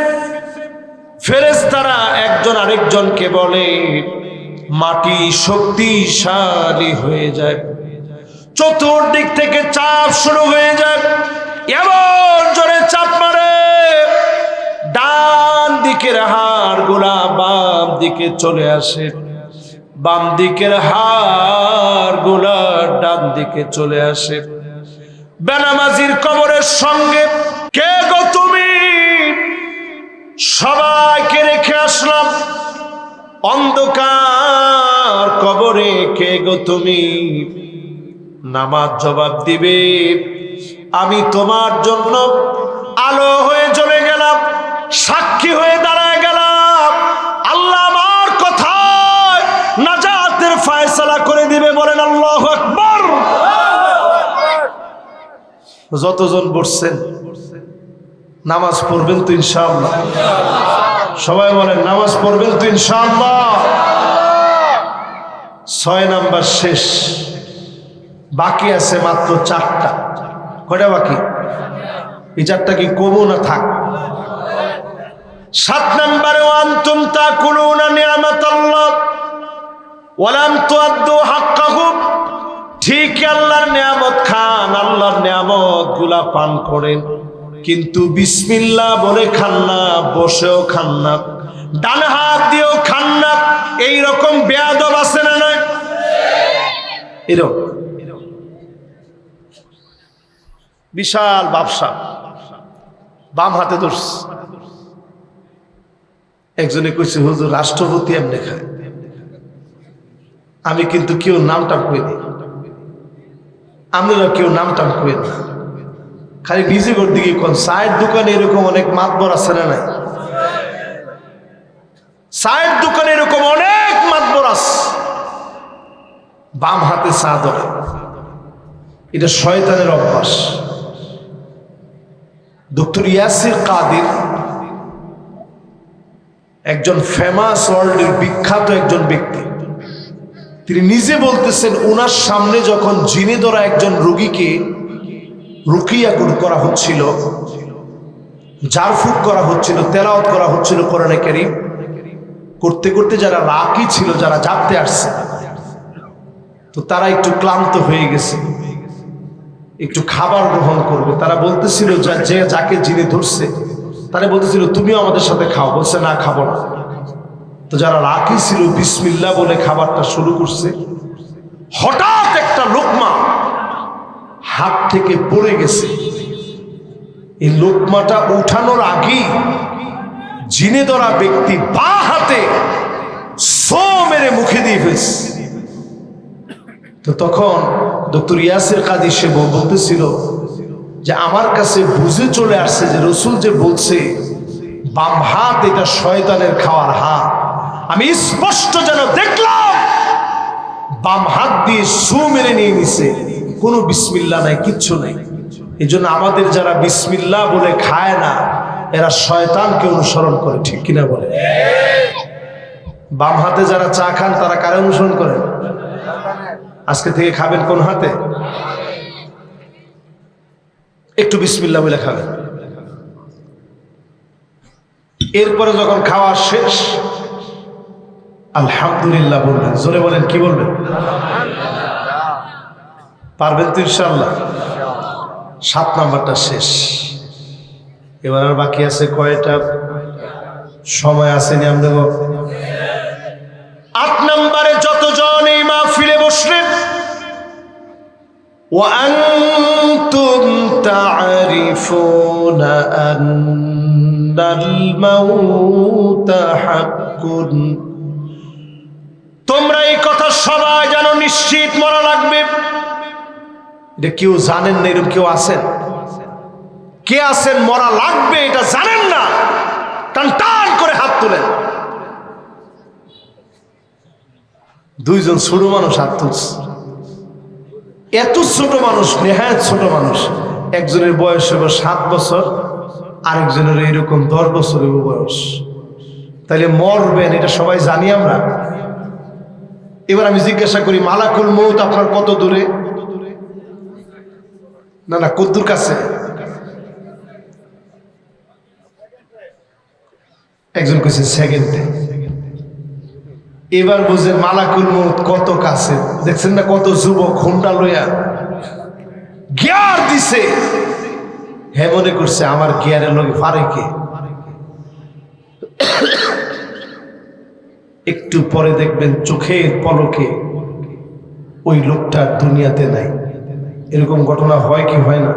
ফেরেশতারা একজন আরেকজনকে বলে, মাটি শক্তিশালী হয়ে যায়, চতুর্দিক থেকে চাপ শুরু হয়ে যায়, এমন জোরে চাপ মারে, ডান দিকের হাড়গুলা বাম দিকে চলে আসে, বাম দিকের হাড়গুলা ডান দিকে চলে আসে। বেনামাজির কবরের সঙ্গে কে গো তুমি? সবাইকে রেখে আসলাম অন্ধকার কবরে, কে গো তুমি? নামাজ জবাব দিবে, আমি তোমার জন্য আলো হয়ে চলে গেলাম, সাক্ষী হয়ে দাঁড়ায় গেলাম। আল্লাহ আমার কথায় নাজাতের ফয়সালা করে দিবে। বলেন আল্লাহু আকবার। যতজন বসছেন নামাজ পড়বেন তো ইনশাআল্লাহ? সবাই বলেন নামাজ পড়বেন তো ইনশাআল্লাহ? 6 নাম্বার শেষ, বাকি আছে মাত্র 4টা। কয়টা বাকি? এই 4টা কি কমু না থাক? 7 নাম্বারে ওয়ান্তুম তাকুলুনা নি'মাতাল্লাহ ওয়া লাম তুআদ্দু হাক্কাহু। ঠিক আল্লাহর নিয়ামত খান, আল্লাহর নিয়ামত গুলা পান করেন, কিন্তু বিসমিল্লাহ বলে খান না, বসেও খান না, ডান হাত দিয়েও খান না। এইরকম বেয়াদব আছে না নয়? এরকম বিশাল ব্যবসা বাম হাতে ধরছে। একজনে কইছে হুজুর রাষ্ট্রপতি এমনি খায়। আমি কিন্তু কেউ নামটা কইনি, আপনারা কেউ নামটা কইন না, খালি নিজে ঘর দিকে কোন। চায়ের দোকানে এরকম অনেক মাতবর আছে না নাই? চায়ের দোকানে এরকম অনেক মাতবর আছে, বাম হাতে চা ধরে। এটা শয়তানের অভ্যাস। ডক্টর ইয়াসির কাদির একজন ফেমাস, ওয়ার্ল্ডের বিখ্যাত একজন ব্যক্তি। তিনি নিজে বলতেছেন ওনার সামনে যখন জিনে ধরা একজন রোগীকে রুকিয়া করা হচ্ছিল, জারফুক করা হচ্ছিল, তেলাওয়াত করা হচ্ছিল কোরআনে কারীম, করতে করতে যারা রাকি ছিল, যারা জানতে আসছে, তো তারা একটু ক্লান্ত হয়ে গেছে, একটু খাবার গ্রহণ করবে। তারা বলতেছিল যে যাকে জিনে ধরছে তারা বলতেছিল তুমিও আমাদের সাথে খাও। বলছে না, খাবো না। তো যারা রাকি ছিল বিসমিল্লাহ বলে খাবারটা শুরু করছে। হঠাৎ একটা লোকমা হাত থেকে পড়ে গেছে। এই লোকমাটা উঠানোর আগেই জিনে ধরা ব্যক্তি বা হাতে সো মেরে মুখে দিয়ে ফেলছে। তো তখন ডক্টর ইয়াসির কাদি সে বলতেছিল যে আমার কাছে বুঝে চলে আসছে যে রসুল যে বলছে বাম হাত এটা শয়তানের খাওয়ার হাত। আমি স্পষ্ট যেন দেখলাম বাম হাত দিয়ে সু মেরে নিয়ে নিছে, কোনো বিসমিল্লাহ নাই, কিচ্ছু নাই। এই জন্য আমাদের যারা বিসমিল্লাহ বলে খায় না, এরা শয়তানকে অনুসরণ করে। ঠিক কিনা বলে? বাম হাতে যারা চা খান তারা কারে অনুসরণ করেন? আজকে থেকে খাবেন কোন হাতে? একটু বিসমিল্লাহ বলে খাবেন। এরপরে যখন খাওয়া শেষ আলহামদুলিল্লাহ বলবেন। জোরে বলেন, কি বলবেন? পারবেন তো ইনশাআল্লাহ? 7 নাম্বারটা শেষ। এবার আর বাকি আছে কয়টা? সময় আসেনি আমাদের। 8 নাম্বারে যতজন এই মাহফিলে বসলেন, وأنتم تعرفون أن الموت حق। তোমরা এই কথা সবাই জানো নিশ্চিত মরা লাগবে। এটা কেউ জানেন না? এরকম কেউ আছেন? কে আছেন মরা লাগবে এটা জানেন না? টান টান করে হাত তুলেন। 2 জন ছোট মানুষ হাত তুলছে। এত ছোট মানুষ, নেহায়েত ছোট মানুষ। একজনের বয়স হবে 7 বছর, আরেকজনের এরকম 10 বছরের বয়স। তাইলে মরবেন এটা সবাই জানি আমরা। এবার আমি জিজ্ঞাসা করি মালাকুল মউত আপনার কত দূরে? না না, কদ্দুর কাছে? একজন কইছে সেকেন্ডে। এবার বুঝেন মালাকুল মউত কত কাছে। দেখছেন না কত যুবক হুন্ডা লইয়া গিয়ার দিছে। হ্যাঁ, মনে করছে আমার গিয়ারের লোক পারে কে। একটু পরে দেখবেন চোখের পলকে ওই লোকটা দুনিয়াতে নাই। এরকম ঘটনা হয় কি হয় না?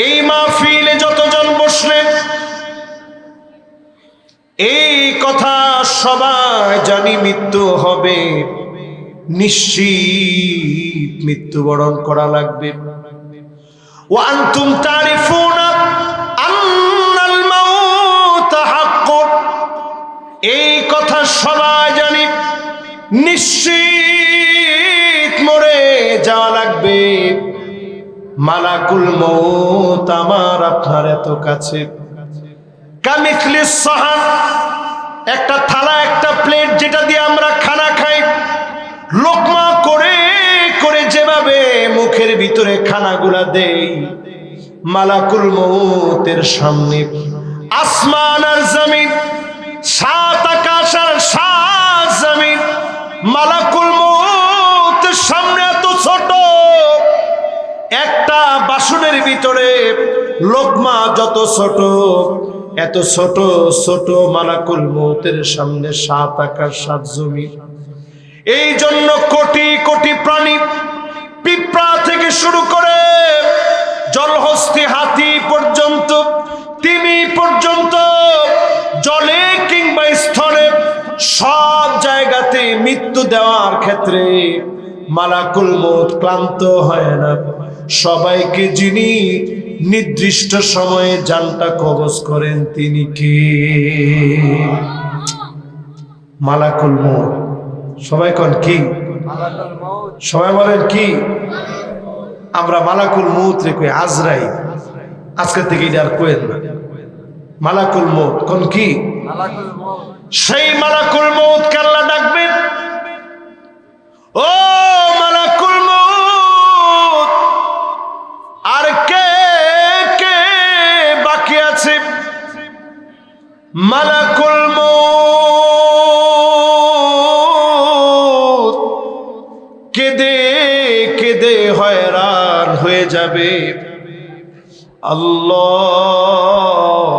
এই মাহফিলে যতজন বসলেন এই কথা সবাই জানি, মৃত্যু হবে, নিশ্চিত মৃত্যুবরণ করা লাগবে। ওয়া আনতুম তারিফুনা আন্নাল মাউত হাক্কুন, এই কথা সবাই জানি, নিশ্চিত মরে যাওয়া লাগবে। মালাকুল মউত আমার আপনার এত কাছে। কামিথলিস সাহান, একটা থালা একটা প্লেট যেটা দিয়ে আমরা খানা খাই, লোকমা করে করে যেভাবে মুখের ভিতরে খানাগুলা দেই, মালাকুল মউতের সামনে আসমান আর জমিন, সাত আকাশ আর সাত জমিন, মালাকুল মউতের সামনে এত ছোট একটা বাসনের ভিতরে লোকমা যত ছোট, এত ছোট ছোট মালাকুল মউতের সামনে সাত আকাশ সাত জমিন। এই জন্য কোটি কোটি প্রাণী, পিঁপড়া থেকে শুরু করে জলহস্তি হাতি পর্যন্ত, তিমি পর্যন্ত, জলে কিংবা স্থলে সব জায়গাতে মৃত্যু দেওয়ার ক্ষেত্রে মালাকুল মউত ক্লান্ত হয় না। সবাইকে যিনি নির্দিষ্ট সময়ে জানটা কবজ করেন তিনি কে? মালাকুল মউত। সবাই কোন কি? সবাই বলেন কি? আমরা মালাকুল মউত রে কই আজরাইল। আজকে থেকে এটা আর কইেন না, মালাকুল মউত কোন কি? সেই মালাকুল মউত কে আল্লাহ ডাকবেন, ও মালাকুল মউত, আর কে কে বাকি আছে? মালাকুল মউত কেঁদে কেঁদে হয়রান হয়ে যাবে। আল্লাহ,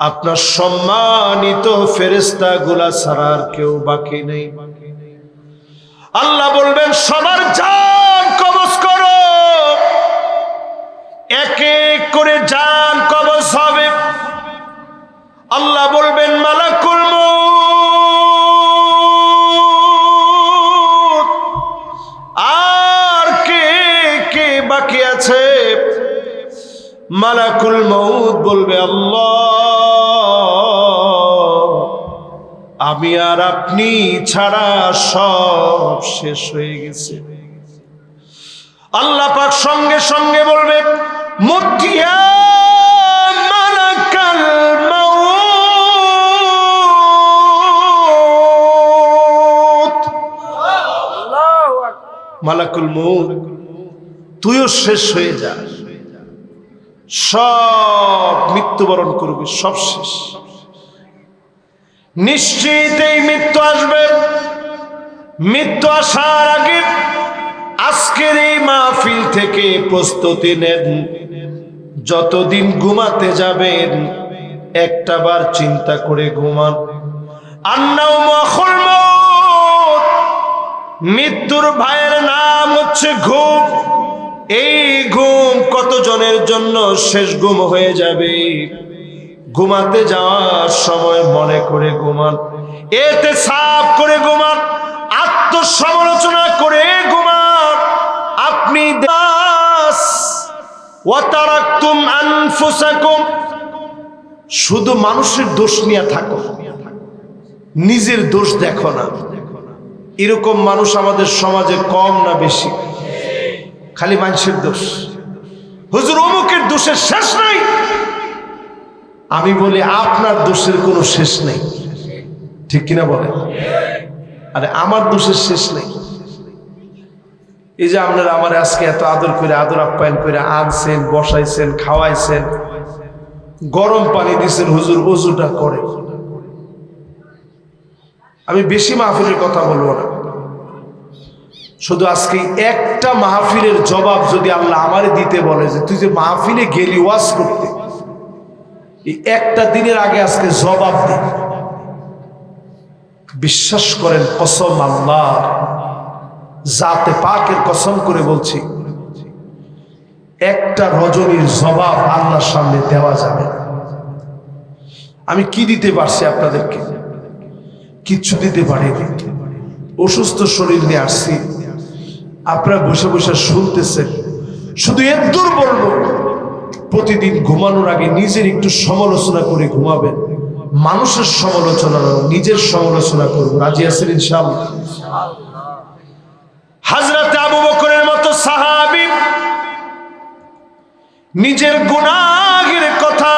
আপনার সম্মানিত ফেরেশতা গুলা ছাড়া আর কেউ বাকি নেই। আল্লাহ বলবেন সবার জান কবজ করো। এক এক করে জান কবজ হবে। আল্লাহ বলবেন মালাকুল মউত, আর কে কে বাকি আছে? মালাকুল মউত বলবে আল্লাহ, আমি আর আপনি ছাড়া সব শেষ হয়ে গেছে। আল্লাহ পাক সঙ্গে সঙ্গে বলবে মুতিয়া মালাকাল মউত, মালাকুল মউত তুইও শেষ হয়ে যা, সব মৃত্যুবরণ করবি, সব শেষ। নিশ্চিত এই মৃত্যু আসবে। মৃত্যু আসার আগে আজকের এই মাহফিল থেকে প্রস্তুতি নেন। যতদিন ঘুমাতে যাবেন একটা বার চিন্তা করে ঘুমান। মৃত্যুর ভাইয়ের নাম হচ্ছে ঘুম। এই ঘুম কতজনের জন্য শেষ ঘুম হয়ে যাবে। ঘুমাতে যাওয়ার সময় মনে করে ঘুমান, এতে সাফ করে ঘুমান, আত্মসমালোচনা করে ঘুমান। আপনি ওয়াতারাকতুম আনফুসাকুম, শুধু মানুষের দোষ নিয়ে থাকো, নিজের দোষ দেখো না। এরকম মানুষ আমাদের সমাজে কম না বেশি? খালি মানুষের দোষ। হুজুর অমুকের দোষের শেষ নাই। আমি বলি আপনার দোষের কোনো শেষ নেই, ঠিক কিনা বলেন? আরে আমার দোষের শেষ নেই। এই যে আপনারা আমার আজকে এত আদর করে আদর আপ্যায়ন করে আনছেন, বসাইছেন, খাওয়াইছেন, গরম পানি দিচ্ছেন, হুজুর ওযুটা করে। আমি বেশি মাহফিলের কথা বলবো না, শুধু আজকে একটা মাহফিলের জবাব যদি আল্লাহ আমারে দিতে বলে যে তুই যে মাহফিলে গেলি ওয়াজ করতে, এই একটা দিনের আগে আজকে জবাব দিই। বিশ্বাস করেন, কসম আল্লাহ, জাতে পাকের কসম করে বলছি, একটা রজনীর জবাব আল্লাহর সামনে দেওয়া যাবে না। আমি কি দিতে পারছি আপনাদেরকে? কিচ্ছু দিতে পারিনি। অসুস্থ শরীর নিয়ে আসছি, আপনারা বসে বসে শুনতেছেন। শুধু এদূর বলবো, প্রতিদিন ঘুমানোর আগে নিজের একটু সমালোচনা করে ঘুমাবেন। মানুষের সমালোচনা না, নিজের সমালোচনা করবো। রাজি আছেন ইনশাআল্লাহ? হযরত আবু বকরের মতো সাহাবী নিজের গুনাহের কথা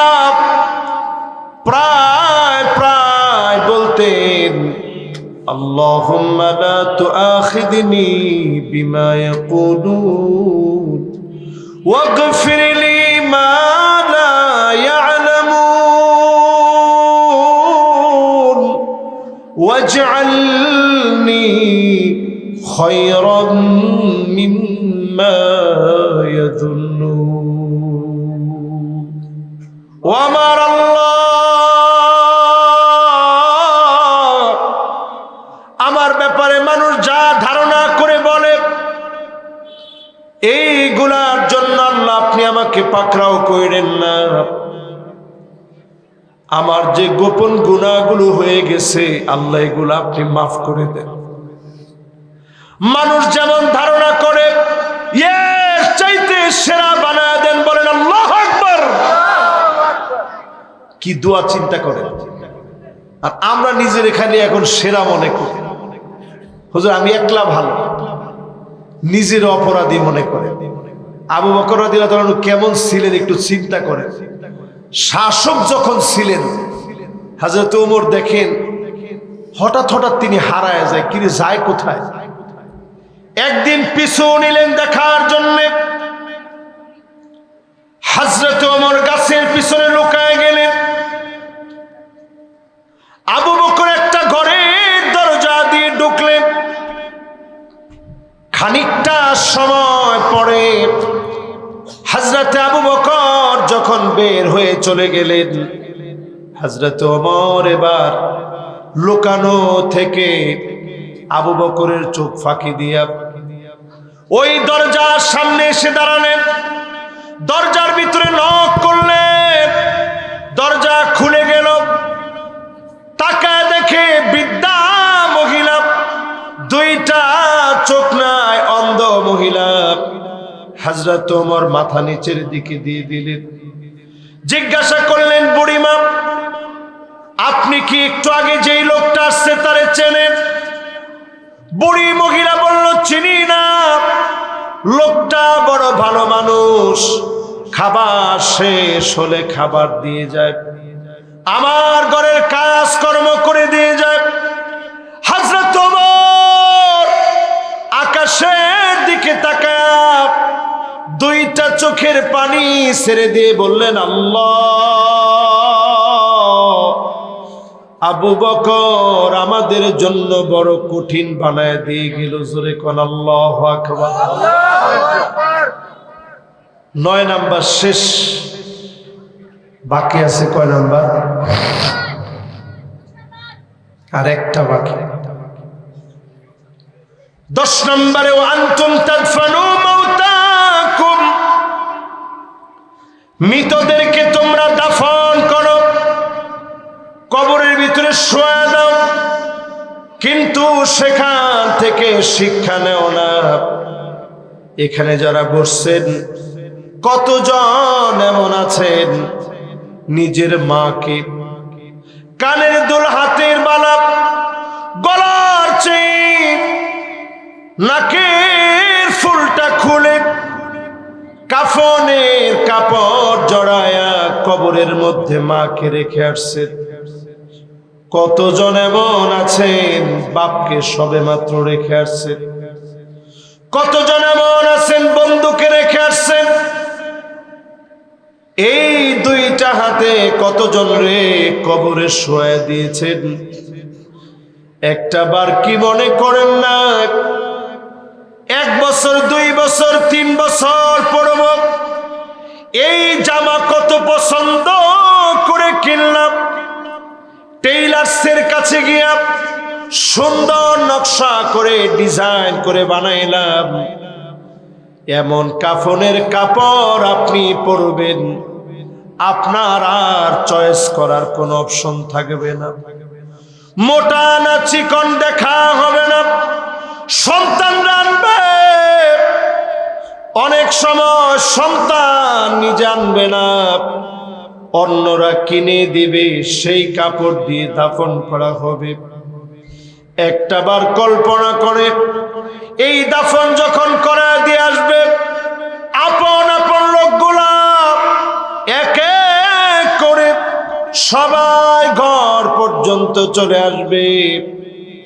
প্রায় প্রায় বলতেন, আল্লাহুম্মা লা তুআখিযনি বিমা ইয়াকুলুন ওয়াগফির লি মা লা ইয়ালামুন ওয়াজআলনি খায়রাম মিম্মা ইয়াযুন্নুন। ও আমার আল্লাহ, আমার ব্যাপারে মানুষ যা ধারণা করে বলে, এইগুলার জন্য আল্লাহ আপনি আমাকে পাকড়াও করেন না। আমার যে গোপন গুনাহগুলো হয়ে গেছে আল্লাহ এগুলো আপনি মাফ করে দেন। মানুষ যেমন ধারণা করে এর চাইতে সেরা বানায় দেন। বলেন আল্লাহু আকবার। কি দোয়া চিন্তা করেন। আর আমরা নিজের এখানে এখন সেরা মনে করি। হুজুর আমি একলা ভালো, নিজের অপরাধী মনে করে। আবু বকর রাদিয়াল্লাহু তাআলা কেমন ছিলেন একটু চিন্তা করেন। শাসক যখন ছিলেন, হযরত ওমর দেখেন হঠাৎ হঠাৎ তিনি হারায় যায়। কিরে যায় কোথায়? একদিন পিছু নিলেন দেখার জন্য। হযরত ওমর গাছের পিছনে লুকায় গেলেন। আবু বকর একটা ঘরের দরজা দিয়ে ঢুকলেন। খানিকটা সময় পরে হযরত আবু বকর যখন বের হয়ে চলে গেলেন, হযরত ওমর এবার লুকানো থেকে আবু বকরের চোখ ফাঁকি দিয়া ওই দরজার সামনে এসে দাঁড়ালেন। দরজার ভিতরে নক করলেন, দরজা খুলে গেল। তাকায় দেখে বৃদ্ধা মহিলা, দুইটা চোখ নাই, অন্ধ মহিলা। হযরত ওমর মাথা নিচের দিকে দিয়ে দিলেন। জিজ্ঞাসা করলেন, বুড়িমা আপনি কি একটু আগে যেই লোকটা আসছে তারে চেনেন? বুড়ি মহিলা বলল, চিনি না, লোকটা বড় ভালো মানুষ, খাবার শেষ হলে খাবার দিয়ে যায়, আমার ঘরের কাজ কর্ম করে দিয়ে যায়। হযরত ওমর আকাশের দিকে তাকায় দুইটা চোখের পানি ছেড়ে দিয়ে বললেন, আল্লাহ, আবু বকর আমাদের জন্য বড় কঠিন বানায় দিয়ে গেল। জোরে কোন আল্লাহু আকবার। 9 নাম্বার শেষ, বাকি আছে কয় নাম্বার? আর একটা বাকি। 10 নম্বরে, ওয়া আনতুম তাদফানু মাউতাকুম, মৃতদেরকে তোমরা দাফন করো, কবরের ভিতরে শোয়া দাও, কিন্তু সেখান থেকে শিক্ষা নেও না। এখানে যারা বসছেন কতজন এমন আছেন নিজের মাকে কানের দুল, হাতের বালা, গলার চেইন, নাকের ফুলটা খুলে কাফনের কাপড় জড়ায়া কবরের মধ্যে মাকে রেখে আসছেন। কতজন এমন আছেন বাপকে সবে মাত্র রেখে আসছেন। কতজন এমন আছেন বন্ধুকে রেখে আসছেন। এই দুইটা হাতে কতজন রে কবরে শোয়া দিয়েছেন। একটা বার কি মনে করেন না 1 বছর 2 বছর 3 বছর পরব এই জামা কত পছন্দ করে কিনলাম, টেইলার্সের কাছে গিয়া সুন্দর নকশা করে ডিজাইন করে বানাইলাম। এমন কাফনের কাপড় আপনি পরবেন, আপনার আর চয়েস করার কোনো অপশন থাকবে না। মোটা না চিকন দেখা হবে না। সন্তানরা আনবে, অনেক সময় সন্তান নিজে আনবে না, অন্যরা কিনে দিবে, সেই কাপড় দিয়ে দাফন করা হবে। একটাবার কল্পনা করে এই দাফন যখন করা দিয়ে আসবে, আপন আপন লোকগুলা এক এক করে সবাই ঘর পর্যন্ত চলে আসবে,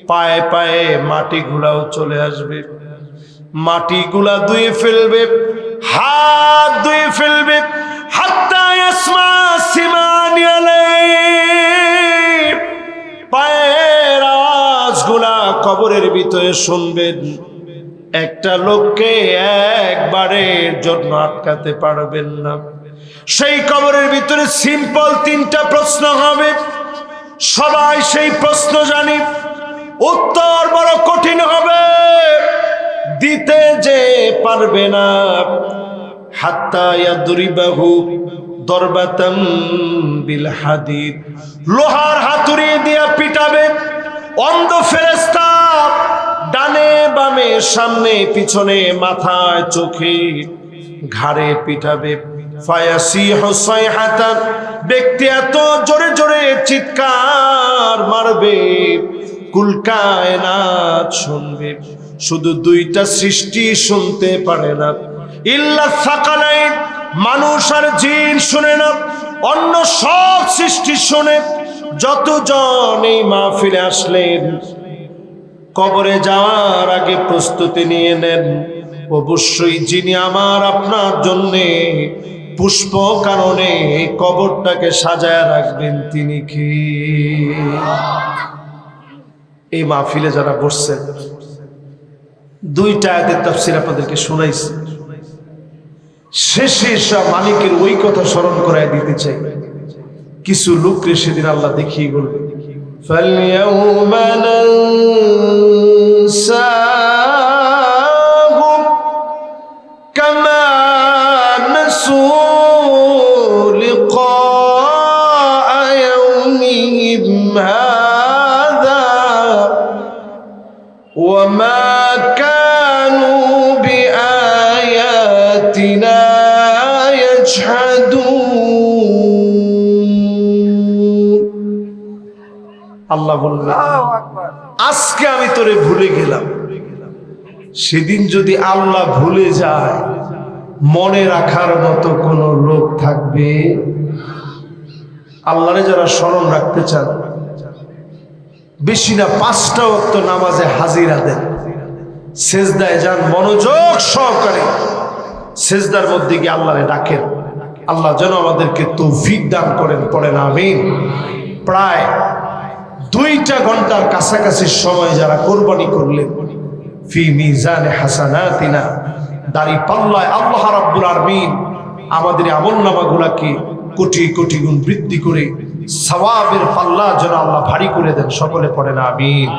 পায়ে পায়ে মাটিগুলাও চলে আসবে, মাটিগুলা ধুয়ে ফেলবে, হাত ধুয়ে ফেলবে, হাত্তা ইয়াসমা সিমানি আলাইহি, পায়ের আওয়াজগুলা কবরের ভিতরে শুনবেন। একটা লোককে একবারের জন্য আটকাতে পারবেন না। সেই কবরের ভিতরে সিম্পল 3টা প্রশ্ন হবে, সবাই সেই প্রশ্ন জানি, উত্তর বড় কঠিন হবে, দিতে যে পারবে না। হাত্তা ইয়াদরিবাহু দরবাতাম বিল হাদিদ, লোহার হাতুড়ি দিয়া পিটাবে। অন্ধ ফেরেশতা ডানে বামে সামনে পিছনে মাথায় চোখে ঘাড়ে পিটাবে। ফায়াসিহু সাইহাতান, ব্যক্তি এত জোরে জোরে চিৎকার মারবে, কুল কায়নাত শুনবে। শুধু 2টা সৃষ্টি শুনতে পারে না, ইল্লা সাকালাইন, মানুষ আর জিন শুনে না, অন্য সব সৃষ্টি শুনে। যতজন এই মাহফিলে আসলেন, কবরে যাওয়ার আগে প্রস্তুতি নিয়ে নেন, অবশ্যই যিনি আমার আপনার জন্যে পুষ্প কারণে এই কবরটাকে সাজায় রাখবেন তিনি কি? এই মাহফিলে যারা বসছেন, 2টা আয়াতের তাফসীর আপনাদেরকে শোনাইছি। শেষে মালিকের ওই কথা স্মরণ করায় দিতে চাই। কিছু লোকরে সেদিন আল্লাহ দেখিয়ে বলবে, ফালইয়াউমা নানসাহুম কামা নাসু লিকা ইয়াউমিহিম হাযা ওয়া মা কানু বিআয়াতিনা আল্লাহ বলবে, আজকে আমি তোরে ভুলে গেলাম। সেদিন যদি আল্লাহ ভুলে যায়, মনে রাখার মতো কোন লোক থাকবে? আল্লাহরে যারা স্মরণ রাখতে চান, বেশি না 5টা ওয়াক্ত নামাজে হাজিরা দেন, সেজদায় যান, মনোযোগ সহকারে সেজদার মধ্যে গিয়ে আল্লাহরে ডাকেন। আল্লাহ যেন আমাদেরকে তৌফিক দান করেন, পড়েন আমিন। প্রায় 2টা ঘন্টার কাছাকাছি সময় যারা কোরবানি করলেন, ফি মিজানে হাসানাতিনা, দাড়ি পাল্লায় আল্লাহ রাব্বুল আলামিন আমাদের আমলনামাগুলোকে কোটি কোটি গুণ বৃদ্ধি করে সওয়াবের পাল্লা যেন আল্লাহ ভারী করে দেন। সকলে পড়েন আমিন।